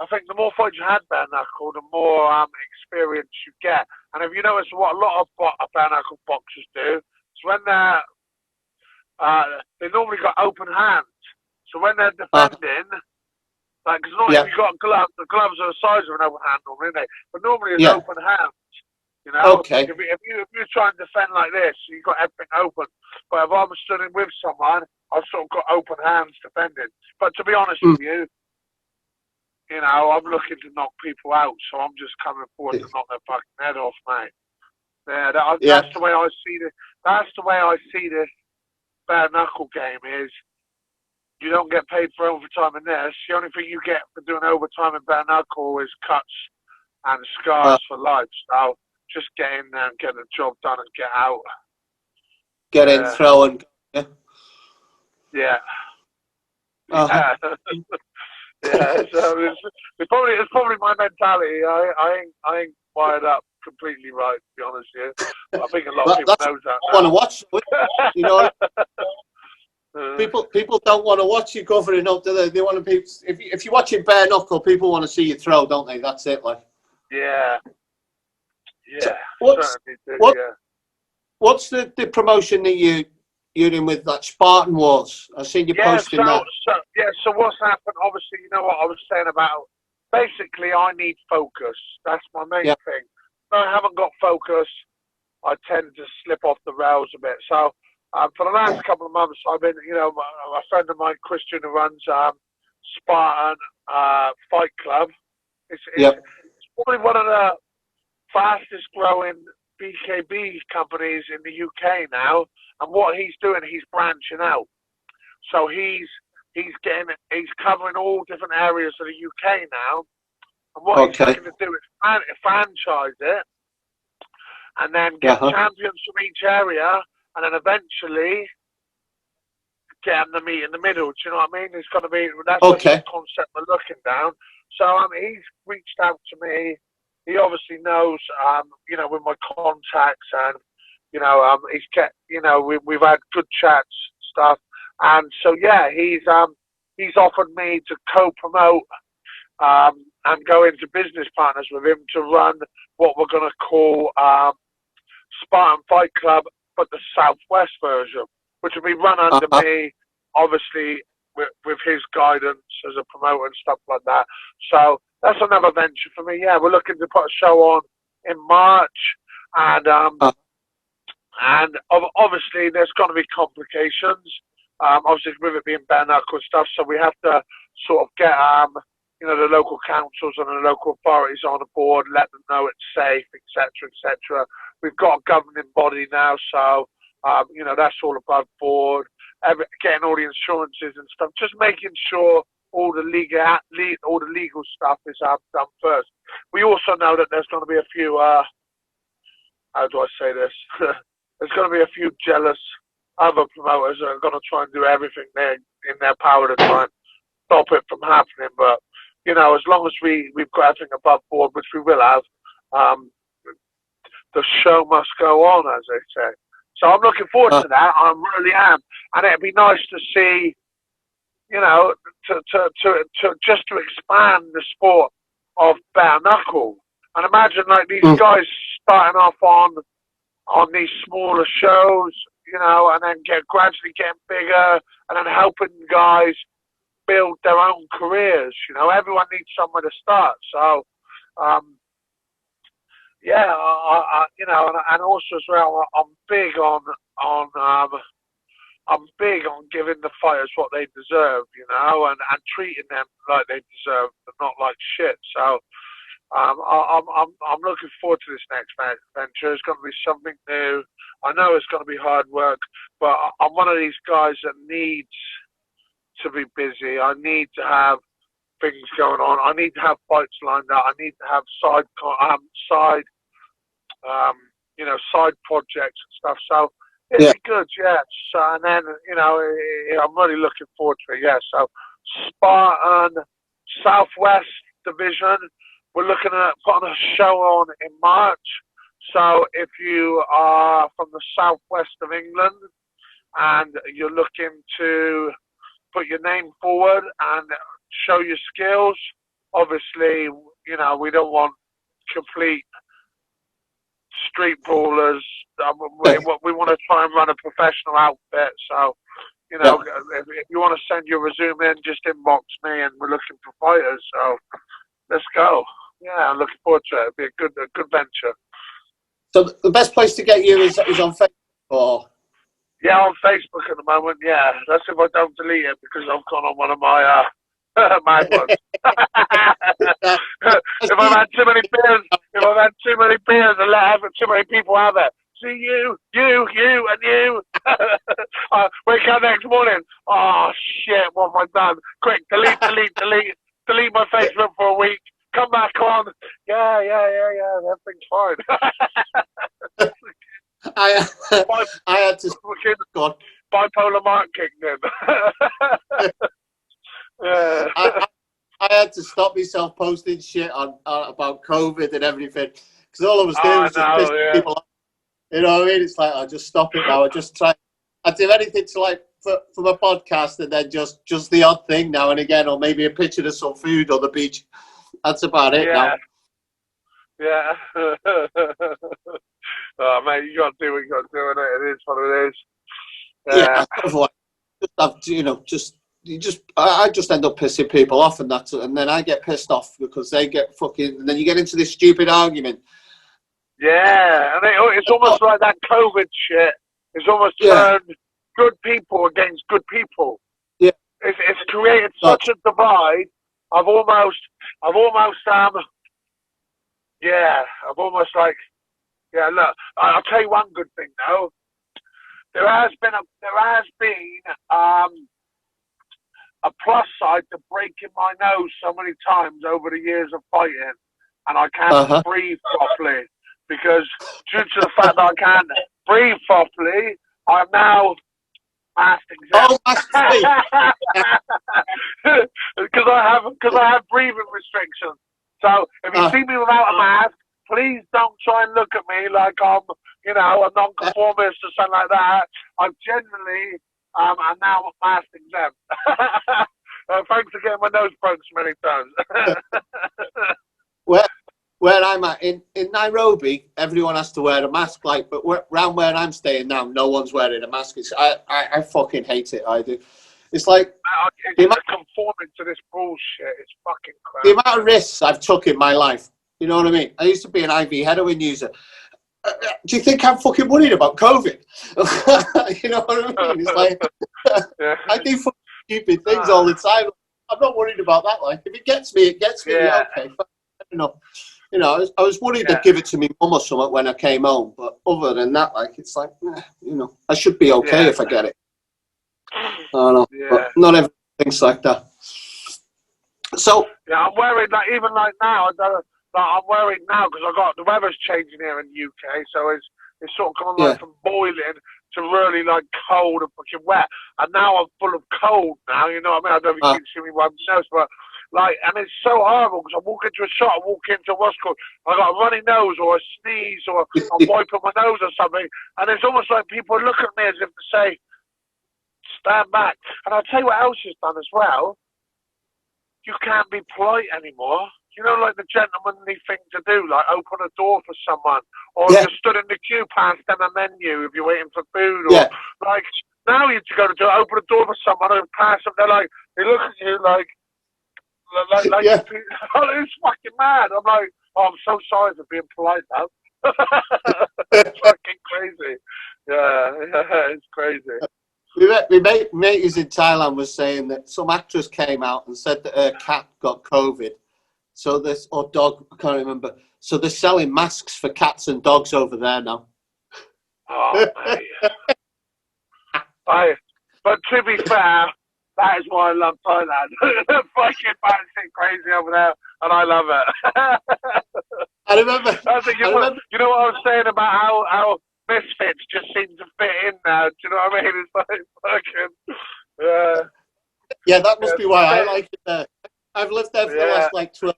I think the more fights you had bare knuckle, the more experience you get. And if you notice what a lot of bare knuckle boxers do, is when they normally got open hands. So when they're defending, like, cause not if you got gloves, the gloves are the size of an open hand normally, aren't they? But normally it's open hands. You know, if you try and defend like this, you've got everything open. But if I'm stood in with someone, I've sort of got open hands defending. But to be honest with you, you know, I'm looking to knock people out, so I'm just coming forward to knock their fucking head off, mate. Yeah, that's the way I see this. That's the way I see this bare knuckle game is. You don't get paid for overtime in this. The only thing you get for doing overtime in bare knuckle is cuts and scars for life. So just get in there and get the job done and get out. Get in, throw and yeah. So it's probably my mentality. I ain't wired up completely right, to be honest with you. I think a lot of people knows that. I want to watch, you know. People don't want to watch you covering up, do they? They want to be. If you're watching bare knuckle, people want to see you throw, don't they? That's it, like. Yeah. So what's the promotion that you're in with that Spartan Wars? I seen you posting that. So what's happened? Obviously, you know what I was saying about. Basically, I need focus. That's my main thing. If I haven't got focus, I tend to slip off the rails a bit. So. For the last couple of months, I've been, you know, a friend of mine, Christian, who runs Spartan Fight Club. It's probably one of the fastest growing BKB companies in the UK now. And what he's doing, he's branching out. So he's covering all different areas of the UK now. And what he's looking to do is franchise it, and then get champions from each area. And then eventually get them to meet in the middle. Do you know what I mean? It's got to be, that's the concept we're looking down. So he's reached out to me. He obviously knows, you know, with my contacts and, you know, he's kept, you know, we've had good chats, stuff. And so, yeah, he's offered me to co-promote and go into business partners with him to run what we're going to call Spartan Fight Club, but the Southwest version, which will be run under me, obviously, with his guidance as a promoter and stuff like that. So that's another venture for me. Yeah, we're looking to put a show on in March, and obviously there's going to be complications. Obviously with it being bare knuckle stuff, so we have to sort of get you know, the local councils and the local authorities on the board, let them know it's safe, etc., etc. We've got a governing body now, so you know, that's all above board. Getting all the insurances and stuff, just making sure all the legal stuff is done first. We also know that there's going to be a few how do I say this? There's going to be a few jealous other promoters that are going to try and do everything in their power to try and stop it from happening. But, you know, as long as we've got everything above board, which we will have, the show must go on, as they say. So I'm looking forward to that. I really am. And it'd be nice to see, you know, to just to expand the sport of bare knuckle. And imagine like these guys starting off on these smaller shows, you know, and then gradually getting bigger, and then helping guys build their own careers. You know, everyone needs somewhere to start. So, yeah, you know, and also as well, I'm big on giving the fighters what they deserve, you know, and treating them like they deserve, but not like shit. So, I'm looking forward to this next venture. It's going to be something new. I know it's going to be hard work, but I'm one of these guys that needs to be busy. I need to have things going on. I need to have fights lined up. I need to have side projects and stuff. So it'll be good, yeah. So, and then, you know, I'm really looking forward to it, yeah. So Spartan Southwest Division, we're looking at putting a show on in March. So if you are from the southwest of England and you're looking to put your name forward and show your skills, obviously, you know, we don't want complete street brawlers. We want to try and run a professional outfit. So, you know, if you want to send your resume in, just inbox me, and we're looking for fighters. So let's go. Yeah, I'm looking forward to it. It'll be a good venture. So the best place to get you is on Facebook, or? Yeah, on Facebook at the moment. Yeah, that's if I don't delete it because I've gone on one of my mad ones. If I've had too many beers, and let too many people have it. See you, and you. Wake up next morning. Oh shit! What have I done? Quick, delete my Facebook for a week. Come back on. Yeah. Everything's fine. I had to. God. Bipolar Mark kicked in. Yeah. I had to stop myself posting shit on about COVID and everything, because all I was doing was just pissing people off. You know what I mean? It's like, I just stop it now. I just try. I do anything to, like, for my podcast, and then just the odd thing now and again, or maybe a picture of some food on the beach. That's about it now. Yeah. Oh, mate, you got to do what you got to do, and it is what it is. Yeah. I just end up pissing people off, and then I get pissed off because they get fucking, and then you get into this stupid argument. Yeah, and it's almost like that COVID shit. It's almost turned good people against good people. Yeah. It's created such a divide. I've almost look, I'll tell you one good thing though. There has been a plus side to breaking my nose so many times over the years of fighting, and I can't breathe properly, because due to the fact that I can't breathe properly, I'm now mask exempt. Because I have breathing restrictions. So if you see me without a mask, please don't try and look at me like I'm, you know, a non-conformist or something like that. I'm genuinely, I'm now mask exempt. Thanks for getting my nose broke so many times. Where I'm at in Nairobi, everyone has to wear a mask. Like, but around where I'm staying now, no one's wearing a mask. I fucking hate it. I do. It's like conforming to this bullshit. It's fucking crap. The amount of risks I've took in my life. You know what I mean? I used to be an IV heroin user. Do you think I'm fucking worried about COVID? You know what I mean? It's like I do fucking stupid things all the time. I'm not worried about that. Like, if it gets me, it gets me. Yeah. Okay, fair enough. You know, I was worried they'd give it to me mum or something when I came home. But other than that, like, it's like, you know, I should be okay if I get it. I don't know. Yeah. But not everything's like that. So yeah, I'm wearing, like, even like now, But I'm worried now because the weather's changing here in the UK, so it's sort of coming like from boiling to really like cold and fucking wet. And now I'm full of cold now, you know what I mean? I don't know if you can see me wipe my nose, but like, and it's so horrible because I walk into a shop, I walk into what's called, I got a runny nose or a sneeze or I'm wiping my nose or something, and it's almost like people look at me as if to say, stand back. And I'll tell you what else is done as well. You can't be polite anymore. You know, like the gentlemanly thing to do, like open a door for someone, or if you're stood in the queue, pass them a menu if you're waiting for food, or like now you go to open a door for someone and pass them. They look at you like it's fucking mad. I'm like, oh, I'm so sorry for being polite now. It's fucking crazy. Yeah, it's crazy. My mate who's in Thailand was saying that some actress came out and said that her cat got COVID. So or dog, I can't remember. So they're selling masks for cats and dogs over there now. Oh, mate. But to be fair, that is why I love Thailand. Fucking fancy crazy over there, and I love it. I remember. You know what I was saying about how misfits just seem to fit in now. Do you know what I mean? It's like fucking. Yeah, that must be why I like it there. I've lived there for the last like 12.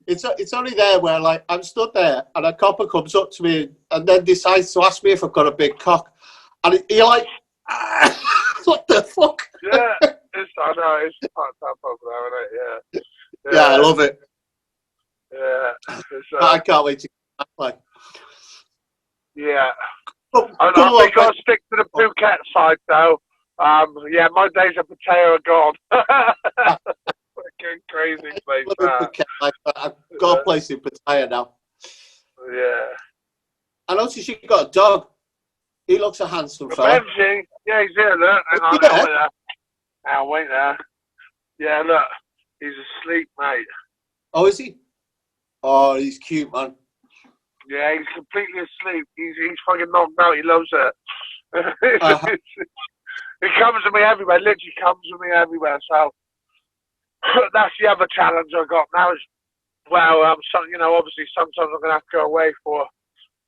It's only there where like I'm stood there and a copper comes up to me and then decides to ask me if I've got a big cock, and you're like, what the fuck? Yeah, I know it's fucked up over there, isn't it? Yeah, I love it. Yeah, I can't wait to get back. Like, yeah, I think I'll stick to the Phuket side though. Yeah, my days of potato are gone. Fucking crazy place. I've got a place in Pattaya now. Yeah. I noticed you got a dog. He looks a handsome fella. Benji, yeah, he's here. Look, I'll wait there. Yeah, look, he's asleep, mate. Oh, is he? Oh, he's cute, man. Yeah, he's completely asleep. He's fucking knocked out. He loves it. He comes to me everywhere. Literally comes to me everywhere. So that's the other challenge I got now. Is you know, obviously sometimes I'm gonna have to go away for a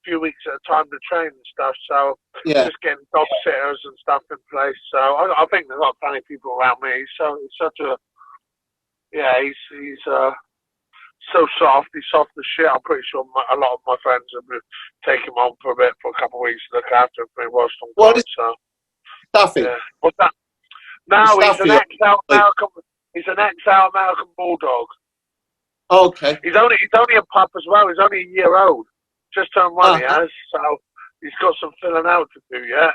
few weeks at a time to train and stuff. So just getting dog sitters and stuff in place. So I think there's got plenty of people around me. So he's such a he's so soft. He's soft as shit. I'm pretty sure a lot of my friends have taken him on for a couple of weeks to look after him for me whilst I'm gone. So Staffy. Yeah. What's that? No, he's an ex-South American bulldog. Okay. He's only a pup as well. He's only a year old. Just turned one, he has. So he's got some filling out to do. Yeah.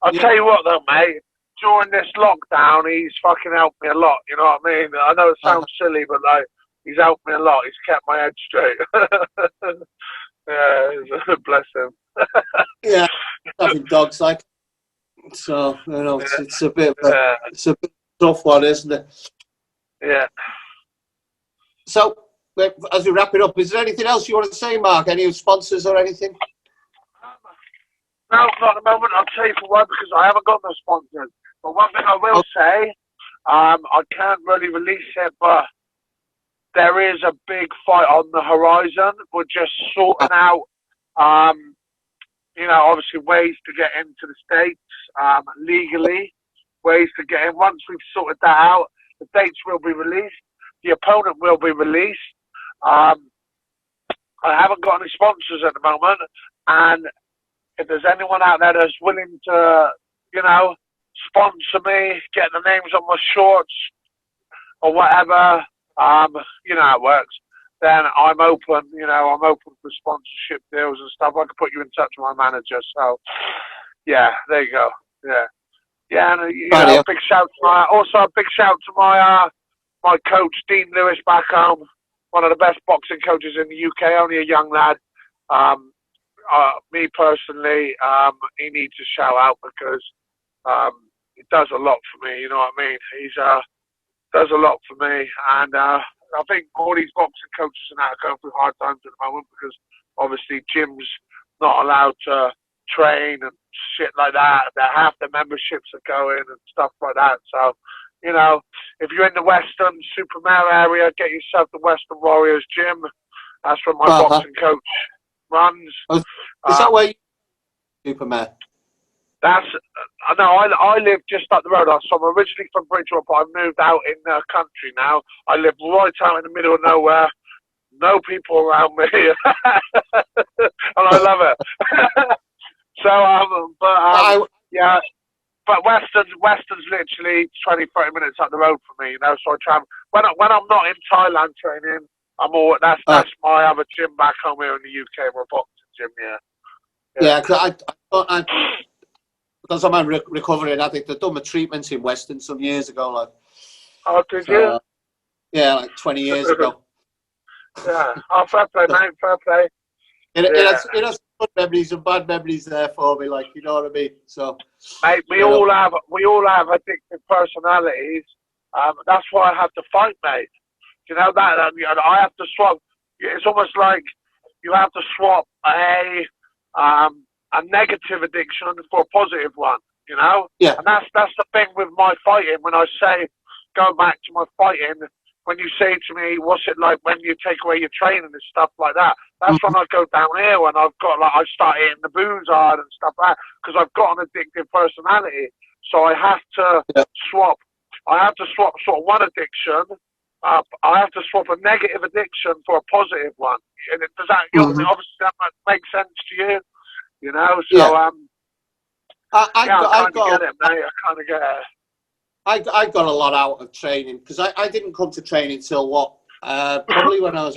I'll tell you what though, mate. During this lockdown, he's fucking helped me a lot. You know what I mean? I know it sounds silly, but like he's helped me a lot. He's kept my head straight. Yeah, bless him. Yeah, having dogs like. So you know, it's a bit of it's a bit tough one, isn't it? Yeah. So, as we wrap it up, is there anything else you want to say, Mark? Any sponsors or anything? No, not at the moment. I'll tell you for why, because I haven't got no sponsors. But one thing I will say, I can't really release it, but there is a big fight on the horizon. We're just sorting out, you know, obviously ways to get into the States legally, ways to get in. Once we've sorted that out, the dates will be released. The opponent will be released. I haven't got any sponsors at the moment, and if there's anyone out there that's willing to, you know, sponsor me, get the names on my shorts or whatever, you know how it works, then I'm open, you know, I'm open for sponsorship deals and stuff. I can put you in touch with my manager. So, yeah, there you go. Yeah. Yeah, and, you know, a big shout to my coach, Dean Lewis, back home, one of the best boxing coaches in the UK, only a young lad. Me personally, he needs a shout out because he does a lot for me, you know what I mean? He's does a lot for me, and I think all these boxing coaches and that are going through hard times at the moment because obviously gyms not allowed to train and shit like that. Half the memberships are going and stuff like that. So, you know, if you're in the Western Supermare area, get yourself the Western Warriors gym. That's where my boxing coach runs. Is that where you Superman? That's no, I live just up the road. So I'm originally from Bridgewater, but I've moved out in the country now. I live right out in the middle of nowhere. No people around me, and I love it. So, yeah. But Western's literally 20, 30 minutes up the road from me, you know. So I travel when I'm not in Thailand training. That's my other gym back home here in the UK. We're a boxing gym, yeah. Because I'm a recovering addict. I've done my treatments in Western some years ago. Like, oh, did you? Yeah, like 20 years ago. Yeah. Oh, fair play, mate. Fair play. It has good memories and bad memories there for me. Like, you know what I mean? So, mate, we all have addictive personalities. That's why I have to fight, mate. You know that I have to swap. It's almost like you have to swap a negative addiction for a positive one, you know? Yeah. And that's the thing with my fighting. When I say, go back to my fighting, when you say to me, what's it like when you take away your training and stuff like that, that's when I go down here, when I've got, like, I start eating the booze hard and stuff like that, because I've got an addictive personality. So I have to swap. I have to swap sort of one addiction. I have to swap a negative addiction for a positive one. And does that, obviously that make sense to you? You know, so I kind of get it, mate. I kind of get it. I got a lot out of training because I didn't come to training till probably when I was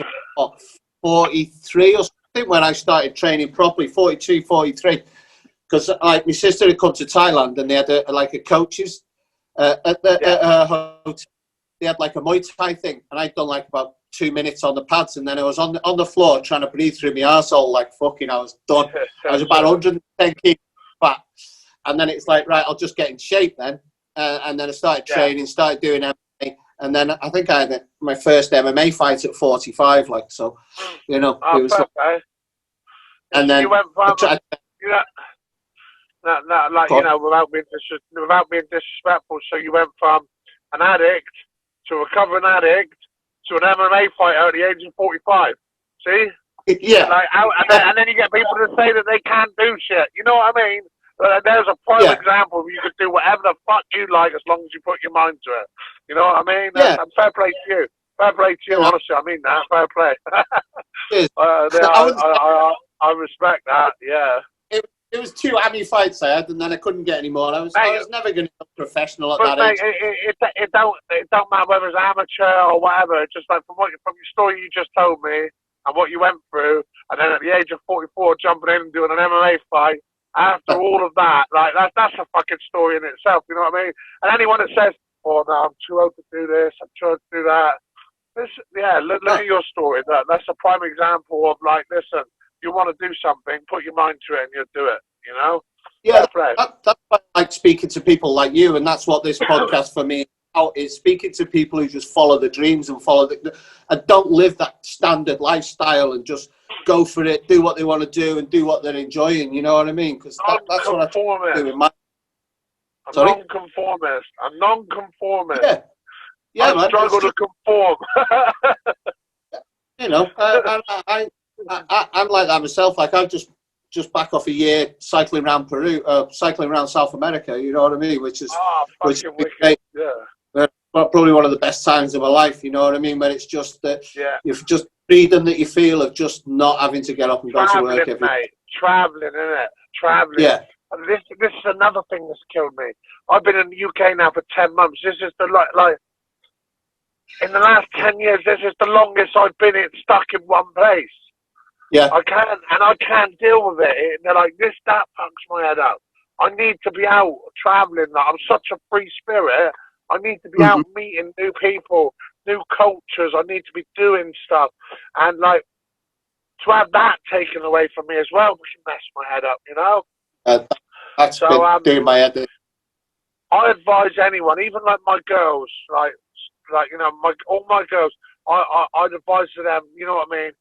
43 or something, when I started training properly, 42, 43. Because like my sister had come to Thailand and they had a coaches at her hotel. They had like a Muay Thai thing, and I'd done like about 2 minutes on the pads, and then I was on the floor trying to breathe through my arsehole like fucking. I was done. I was about 110 kilos fat, and then it's like, right, I'll just get in shape then. And then I started training, started doing MMA, and then I think I had my first MMA fight at 45. Like, so, you know, it was. And then you went from without being disrespectful. So you went from an addict to a recovering addict to an MMA fighter at the age of 45. See? Yeah. Like, and then you get people to say that they can't do shit. You know what I mean? There's a prime example of you can do whatever the fuck you like as long as you put your mind to it. You know what I mean? Yeah. Fair play to you. Fair play to you, honestly. I mean that. Fair play. I respect that, yeah. It was 2 AMI fights I had, and then I couldn't get any more. I was never going to be professional at that age. It don't matter whether it's amateur or whatever. It's just like from your story you just told me and what you went through, and then at the age of 44 jumping in and doing an MMA fight. After all of that, like that's a fucking story in itself. You know what I mean? And anyone that says, "Oh no, I'm too old to do this. I'm too old to do that," look at your story. That's a prime example of like, listen. You want to do something, put your mind to it, and you'll do it. You know? Yeah, that's why I like speaking to people like you, and that's what this podcast for me is speaking to people who just follow the dreams and and don't live that standard lifestyle and just go for it, do what they want to do, and do what they're enjoying. You know what I mean? Because that's what I do in my. Sorry? A non-conformist. Yeah, I struggle to conform. You know, I'm like that myself. Like I've just back off a year cycling around cycling around South America. You know what I mean? Which is wicked. Yeah. Probably one of the best times of my life. You know what I mean? But it's just that you've just freedom that you feel of just not having to get up and go to work every day. Traveling, innit? Traveling. Yeah. And this is another thing that's killed me. I've been in the UK now for 10 months. This is the like in the last 10 years. This is the longest I've been stuck in one place. Yeah. I can't deal with it. And they're like, that fucks my head up. I need to be out traveling. Like, I'm such a free spirit. I need to be out meeting new people, new cultures. I need to be doing stuff. And like, to have that taken away from me as well, which mess my head up, you know? That's been doing my head in. I advise anyone, even like my girls, like you know, all my girls, I'd advise to them, you know what I mean?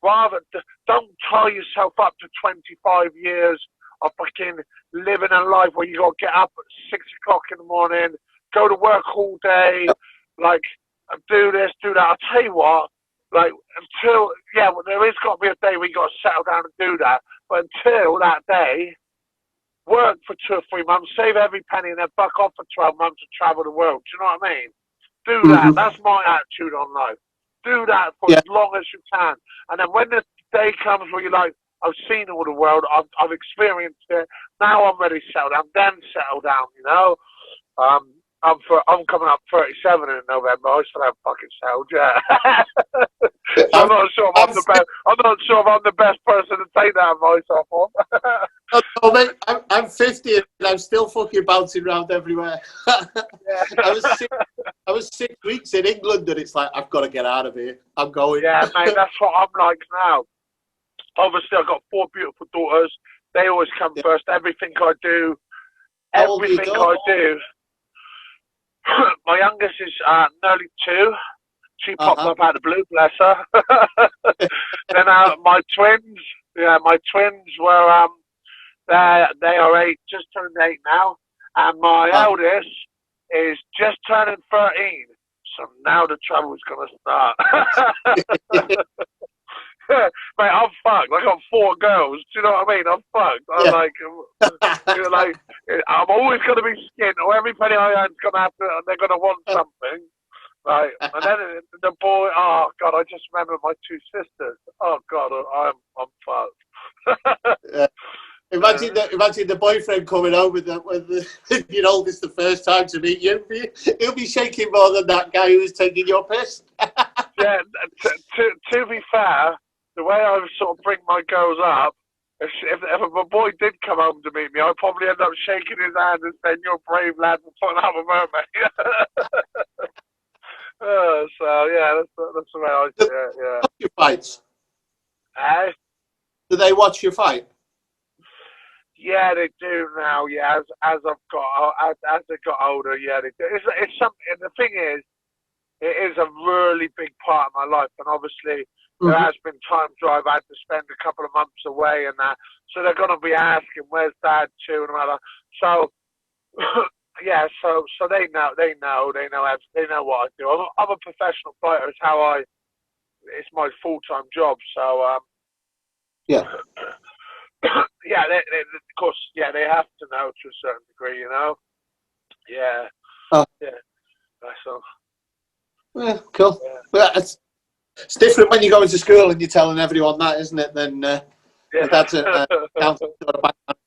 Rather, don't tie yourself up to 25 years of fucking living a life where you got to get up at 6 o'clock in the morning, go to work all day, like do this, do that. I'll tell you what, like until well, there is got to be a day we got to settle down and do that. But until that day, work for 2 or 3 months, save every penny, and then buck off for 12 months and travel the world. Do you know what I mean? Do that. That's my attitude on life. Do that for as long as you can, and then when the day comes where you're like, I've seen all the world, I've experienced it. Now I'm ready to settle down. Then settle down. You know. I'm coming up 37 in November. I still haven't fucking settled yet. So I'm not sure if I'm the best. I'm not sure if I'm the best person to take that advice off of. Oh, mate, I'm 50 and I'm still fucking bouncing around everywhere. I was 6 weeks in England and it's like, I've got to get out of here. I'm going. Yeah, mate, that's what I'm like now. Obviously, I've got 4 beautiful daughters. They always come first. Everything I do. My youngest is nearly 2. She popped up out of the blue, bless her. Then my twins were they are 8, just turned 8 now, and my eldest is just turning 13. So now the trouble's gonna start. Mate, I'm fucked. I got 4 girls. Do you know what I mean? I'm fucked. I'm like, I'm always gonna be skint, or every penny I earn's gonna have to, and they're gonna want something. Right, and then the boy. Oh God, I just remember my 2 sisters. Oh God, I'm fucked. Imagine the boyfriend coming home with your oldest the first time to meet you. He'll be shaking more than that guy who was taking your piss. Yeah. To be fair, the way I sort of bring my girls up, if a boy did come home to meet me, I'd probably end up shaking his hand and saying, "You're a brave lad for putting up with her, mate." So yeah, that's the way I see it. Yeah. Watch your fights. Hey? Do they watch your fight? Yeah, they do now. Yeah, as they got older, yeah, they do. It's something. The thing is, it is a really big part of my life, and obviously there has been times where I've had to spend a couple of months away and that. So they're going to be asking, "Where's Dad?" too, and all that. So. Yeah, so they know what I do. I'm a professional fighter. It's my full-time job. So yeah, yeah. Of course, yeah, they have to know to a certain degree, you know. Yeah, yeah. That's all. Yeah, cool. Yeah. Well, it's different when you go into school and you're telling everyone that, isn't it? Then my dad's a accountant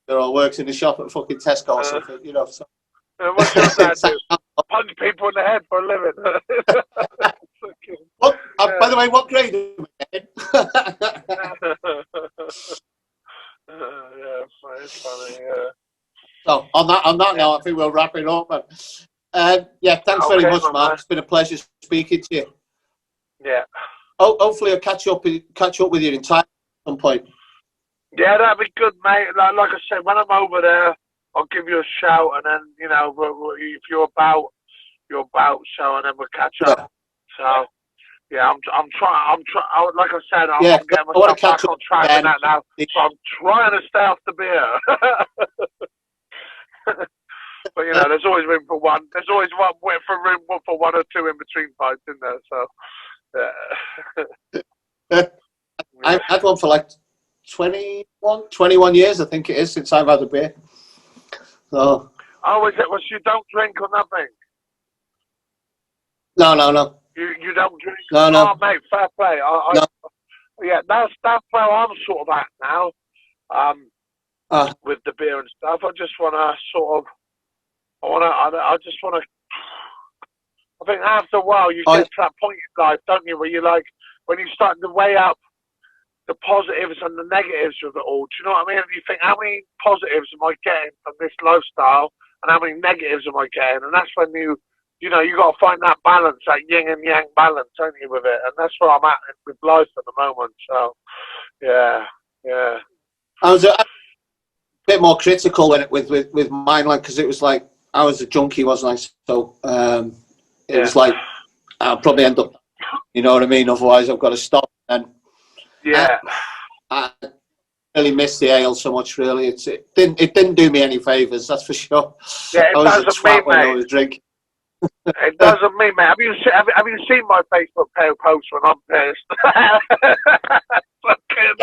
or works in the shop at fucking Tesco or something, you know. So. What's your dad do? Punch people in the head for a living. By the way, what grade are you in? Yeah, it's funny. Yeah. So on that note, I think we'll wrap it up. Yeah, thanks very much, Mark. It's been a pleasure speaking to you. Yeah. Hopefully, I'll catch up with you in Thailand at some point. Yeah, that'd be good, mate. Like I said, when I'm over there, I'll give you a shout, and then if you're about, so, and then we'll catch up. Yeah. So, yeah, I'm trying. Like I said, I'm getting myself back on track and that now. So I'm trying to stay off the beer. But there's always room for one. There's always room for 1 or 2 in between fights, isn't there? So, yeah. I've had one for like 21 years, I think it is, since I've had a beer. So. Oh, is it? Well, you don't drink or nothing? No. You don't drink? No. Oh, mate, fair play. No. Yeah, that's where I'm sort of at now. With the beer and stuff, I just want to sort of. I just want to. I think after a while you get to that point in life, don't you, where you like when you start to weigh up the positives and the negatives of it all. Do you know what I mean? And you think, how many positives am I getting from this lifestyle, and how many negatives am I getting? And that's when you got to find that balance, that yin and yang balance, don't you, with it? And that's where I'm at with life at the moment. So, yeah. I was a bit more critical with mine, like, because it was like I was a junkie, wasn't I? So it was like I'll probably end up, you know what I mean? Otherwise, I've got to stop. And I really missed the ale so much. Really, it didn't do me any favors. That's for sure. Yeah, it doesn't mean, mate. I was drinking. It doesn't mean, mate. Have you seen my Facebook post when I'm pissed? Fucking,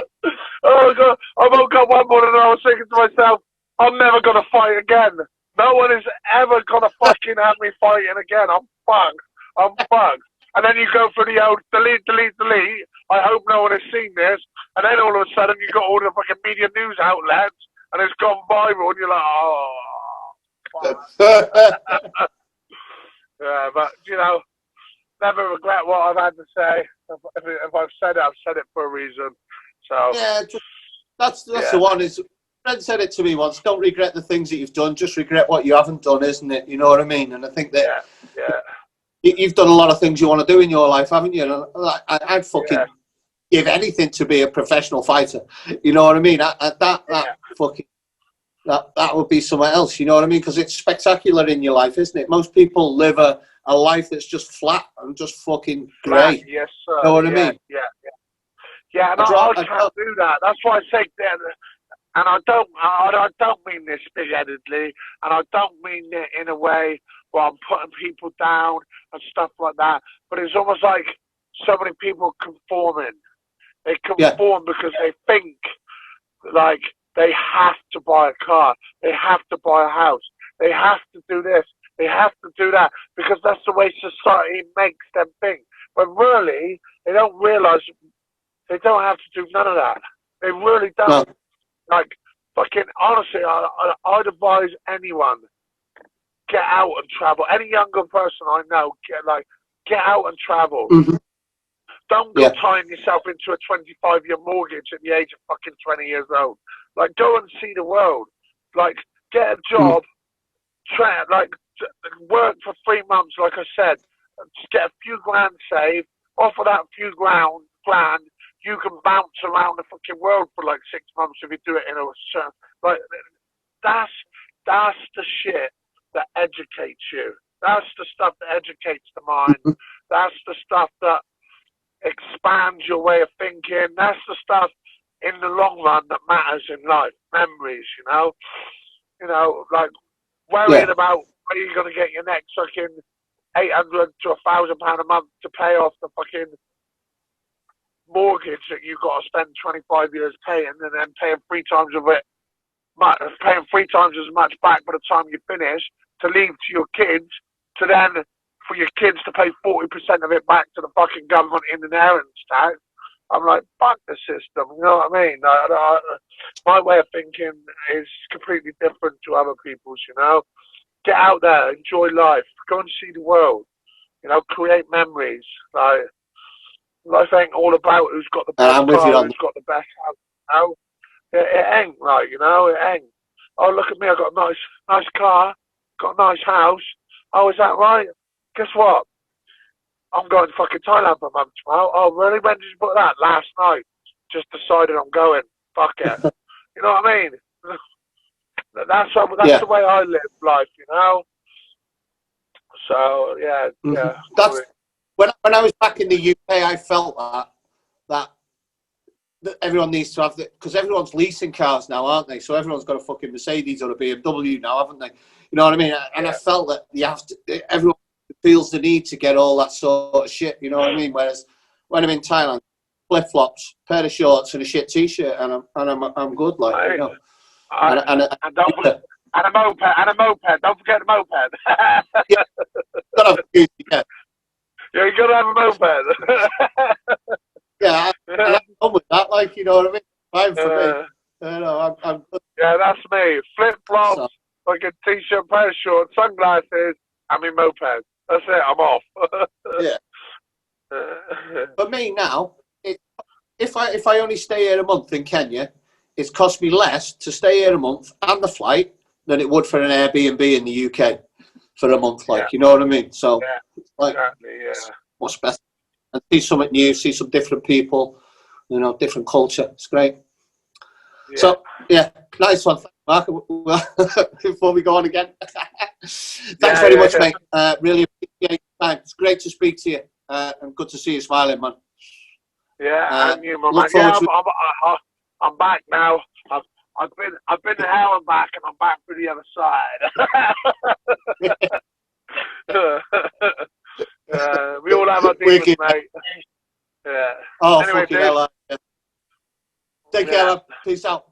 oh god! I woke up one morning and I was thinking to myself, I'm never gonna fight again. No one is ever gonna fucking have me fighting again. I'm fucked. I'm fucked. And then you go through the old delete, delete, delete. I hope no one has seen this. And then all of a sudden you got all the fucking media news outlets and it's gone viral and you're like, oh, fuck. Yeah, but, you know, never regret what I've had to say. If I've said it for a reason. So yeah, that's the one. Is Fred said it to me once. Don't regret the things that you've done. Just regret what you haven't done, isn't it? You know what I mean? And I think that you've done a lot of things you want to do in your life, haven't you? And I'd fucking give anything to be a professional fighter. You know what I mean? That would be somewhere else. You know what I mean? Because it's spectacular in your life, isn't it? Most people live a life that's just flat and just fucking grey. Yes, sir. You know what I mean? Yeah, and I can't do that. That's why I say that. And I don't mean this big-headedly, and I don't mean it in a way where I'm putting people down and stuff like that. But it's almost like so many people conforming. They conform because they think like they have to buy a car, they have to buy a house, they have to do this, they have to do that, because that's the way society makes them think. But really, they don't realise they don't have to do none of that. They really don't. No. Like, fucking, honestly, I'd advise anyone, get out and travel. Any younger person I know, get out and travel. Mm-hmm. Don't go tying yourself into a 25-year mortgage at the age of fucking 20 years old. Like, go and see the world. Like, get a job, work for 3 months, like I said. Just get a few grand saved. Off of that few grand, you can bounce around the fucking world for like 6 months if you do it in a certain... Like, that's the shit that educates you. That's the stuff that educates the mind. That's the stuff that expands your way of thinking. That's the stuff in the long run that matters in life. Memories, you know, like worrying about where you're going to get your next fucking £800 to £1,000 a month to pay off the fucking mortgage that you've got to spend 25 years paying, and then paying 3 times of it, paying 3 times as much back by the time you finish to leave to your kids, to then for your kids to pay 40% of it back to the fucking government in inheritance tax. I'm like, fuck the system, you know what I mean? My way of thinking is completely different to other people's, you know? Get out there, enjoy life, go and see the world, you know, create memories. Like, life ain't all about who's got the best car, who's got the best house, you know? It ain't, right, you know, it ain't. Oh, look at me, I've got a nice car, got a nice house. Oh, is that right? Guess what? I'm going to fucking Thailand for a month tomorrow. Oh, really? When did you put that? Last night. Just decided I'm going. Fuck it. You know what I mean? That's the way I live life, you know? So, yeah. That's, when I was back in the UK, I felt that everyone needs to have because everyone's leasing cars now, aren't they? So everyone's got a fucking Mercedes or a BMW now, haven't they? You know what I mean? And I felt that everyone feels the need to get all that sort of shit, you know what I mean? Whereas when I'm in Thailand, flip-flops, pair of shorts and a shit t-shirt, and I'm good, like, you know. And a moped, don't forget the moped. Yeah, you gotta have a moped. Yeah, I'm done with that, like, you know what I mean? Fine for me. You know, I'm good. Yeah, that's me. Flip-flops, like a t-shirt, pair of shorts, sunglasses, and my moped. That's it, I'm off. Yeah. For me now, if I only stay here a month in Kenya, it's cost me less to stay here a month and the flight than it would for an Airbnb in the UK for a month, like, you know what I mean? So, exactly, what's best? And see something new, see some different people, you know, different culture. It's great. Yeah. So, nice one, Mark. Before we go on again, thanks very much, mate. Really appreciate your time. It's great to speak to you, and good to see you smiling, man. Yeah, and you, man. Yeah, I'm back now. I've been to hell and back, and I'm back for the other side. achievements, Wicked. mate. Yeah. Oh, Anyway, fucking dude. hell. Take care, man. Peace out.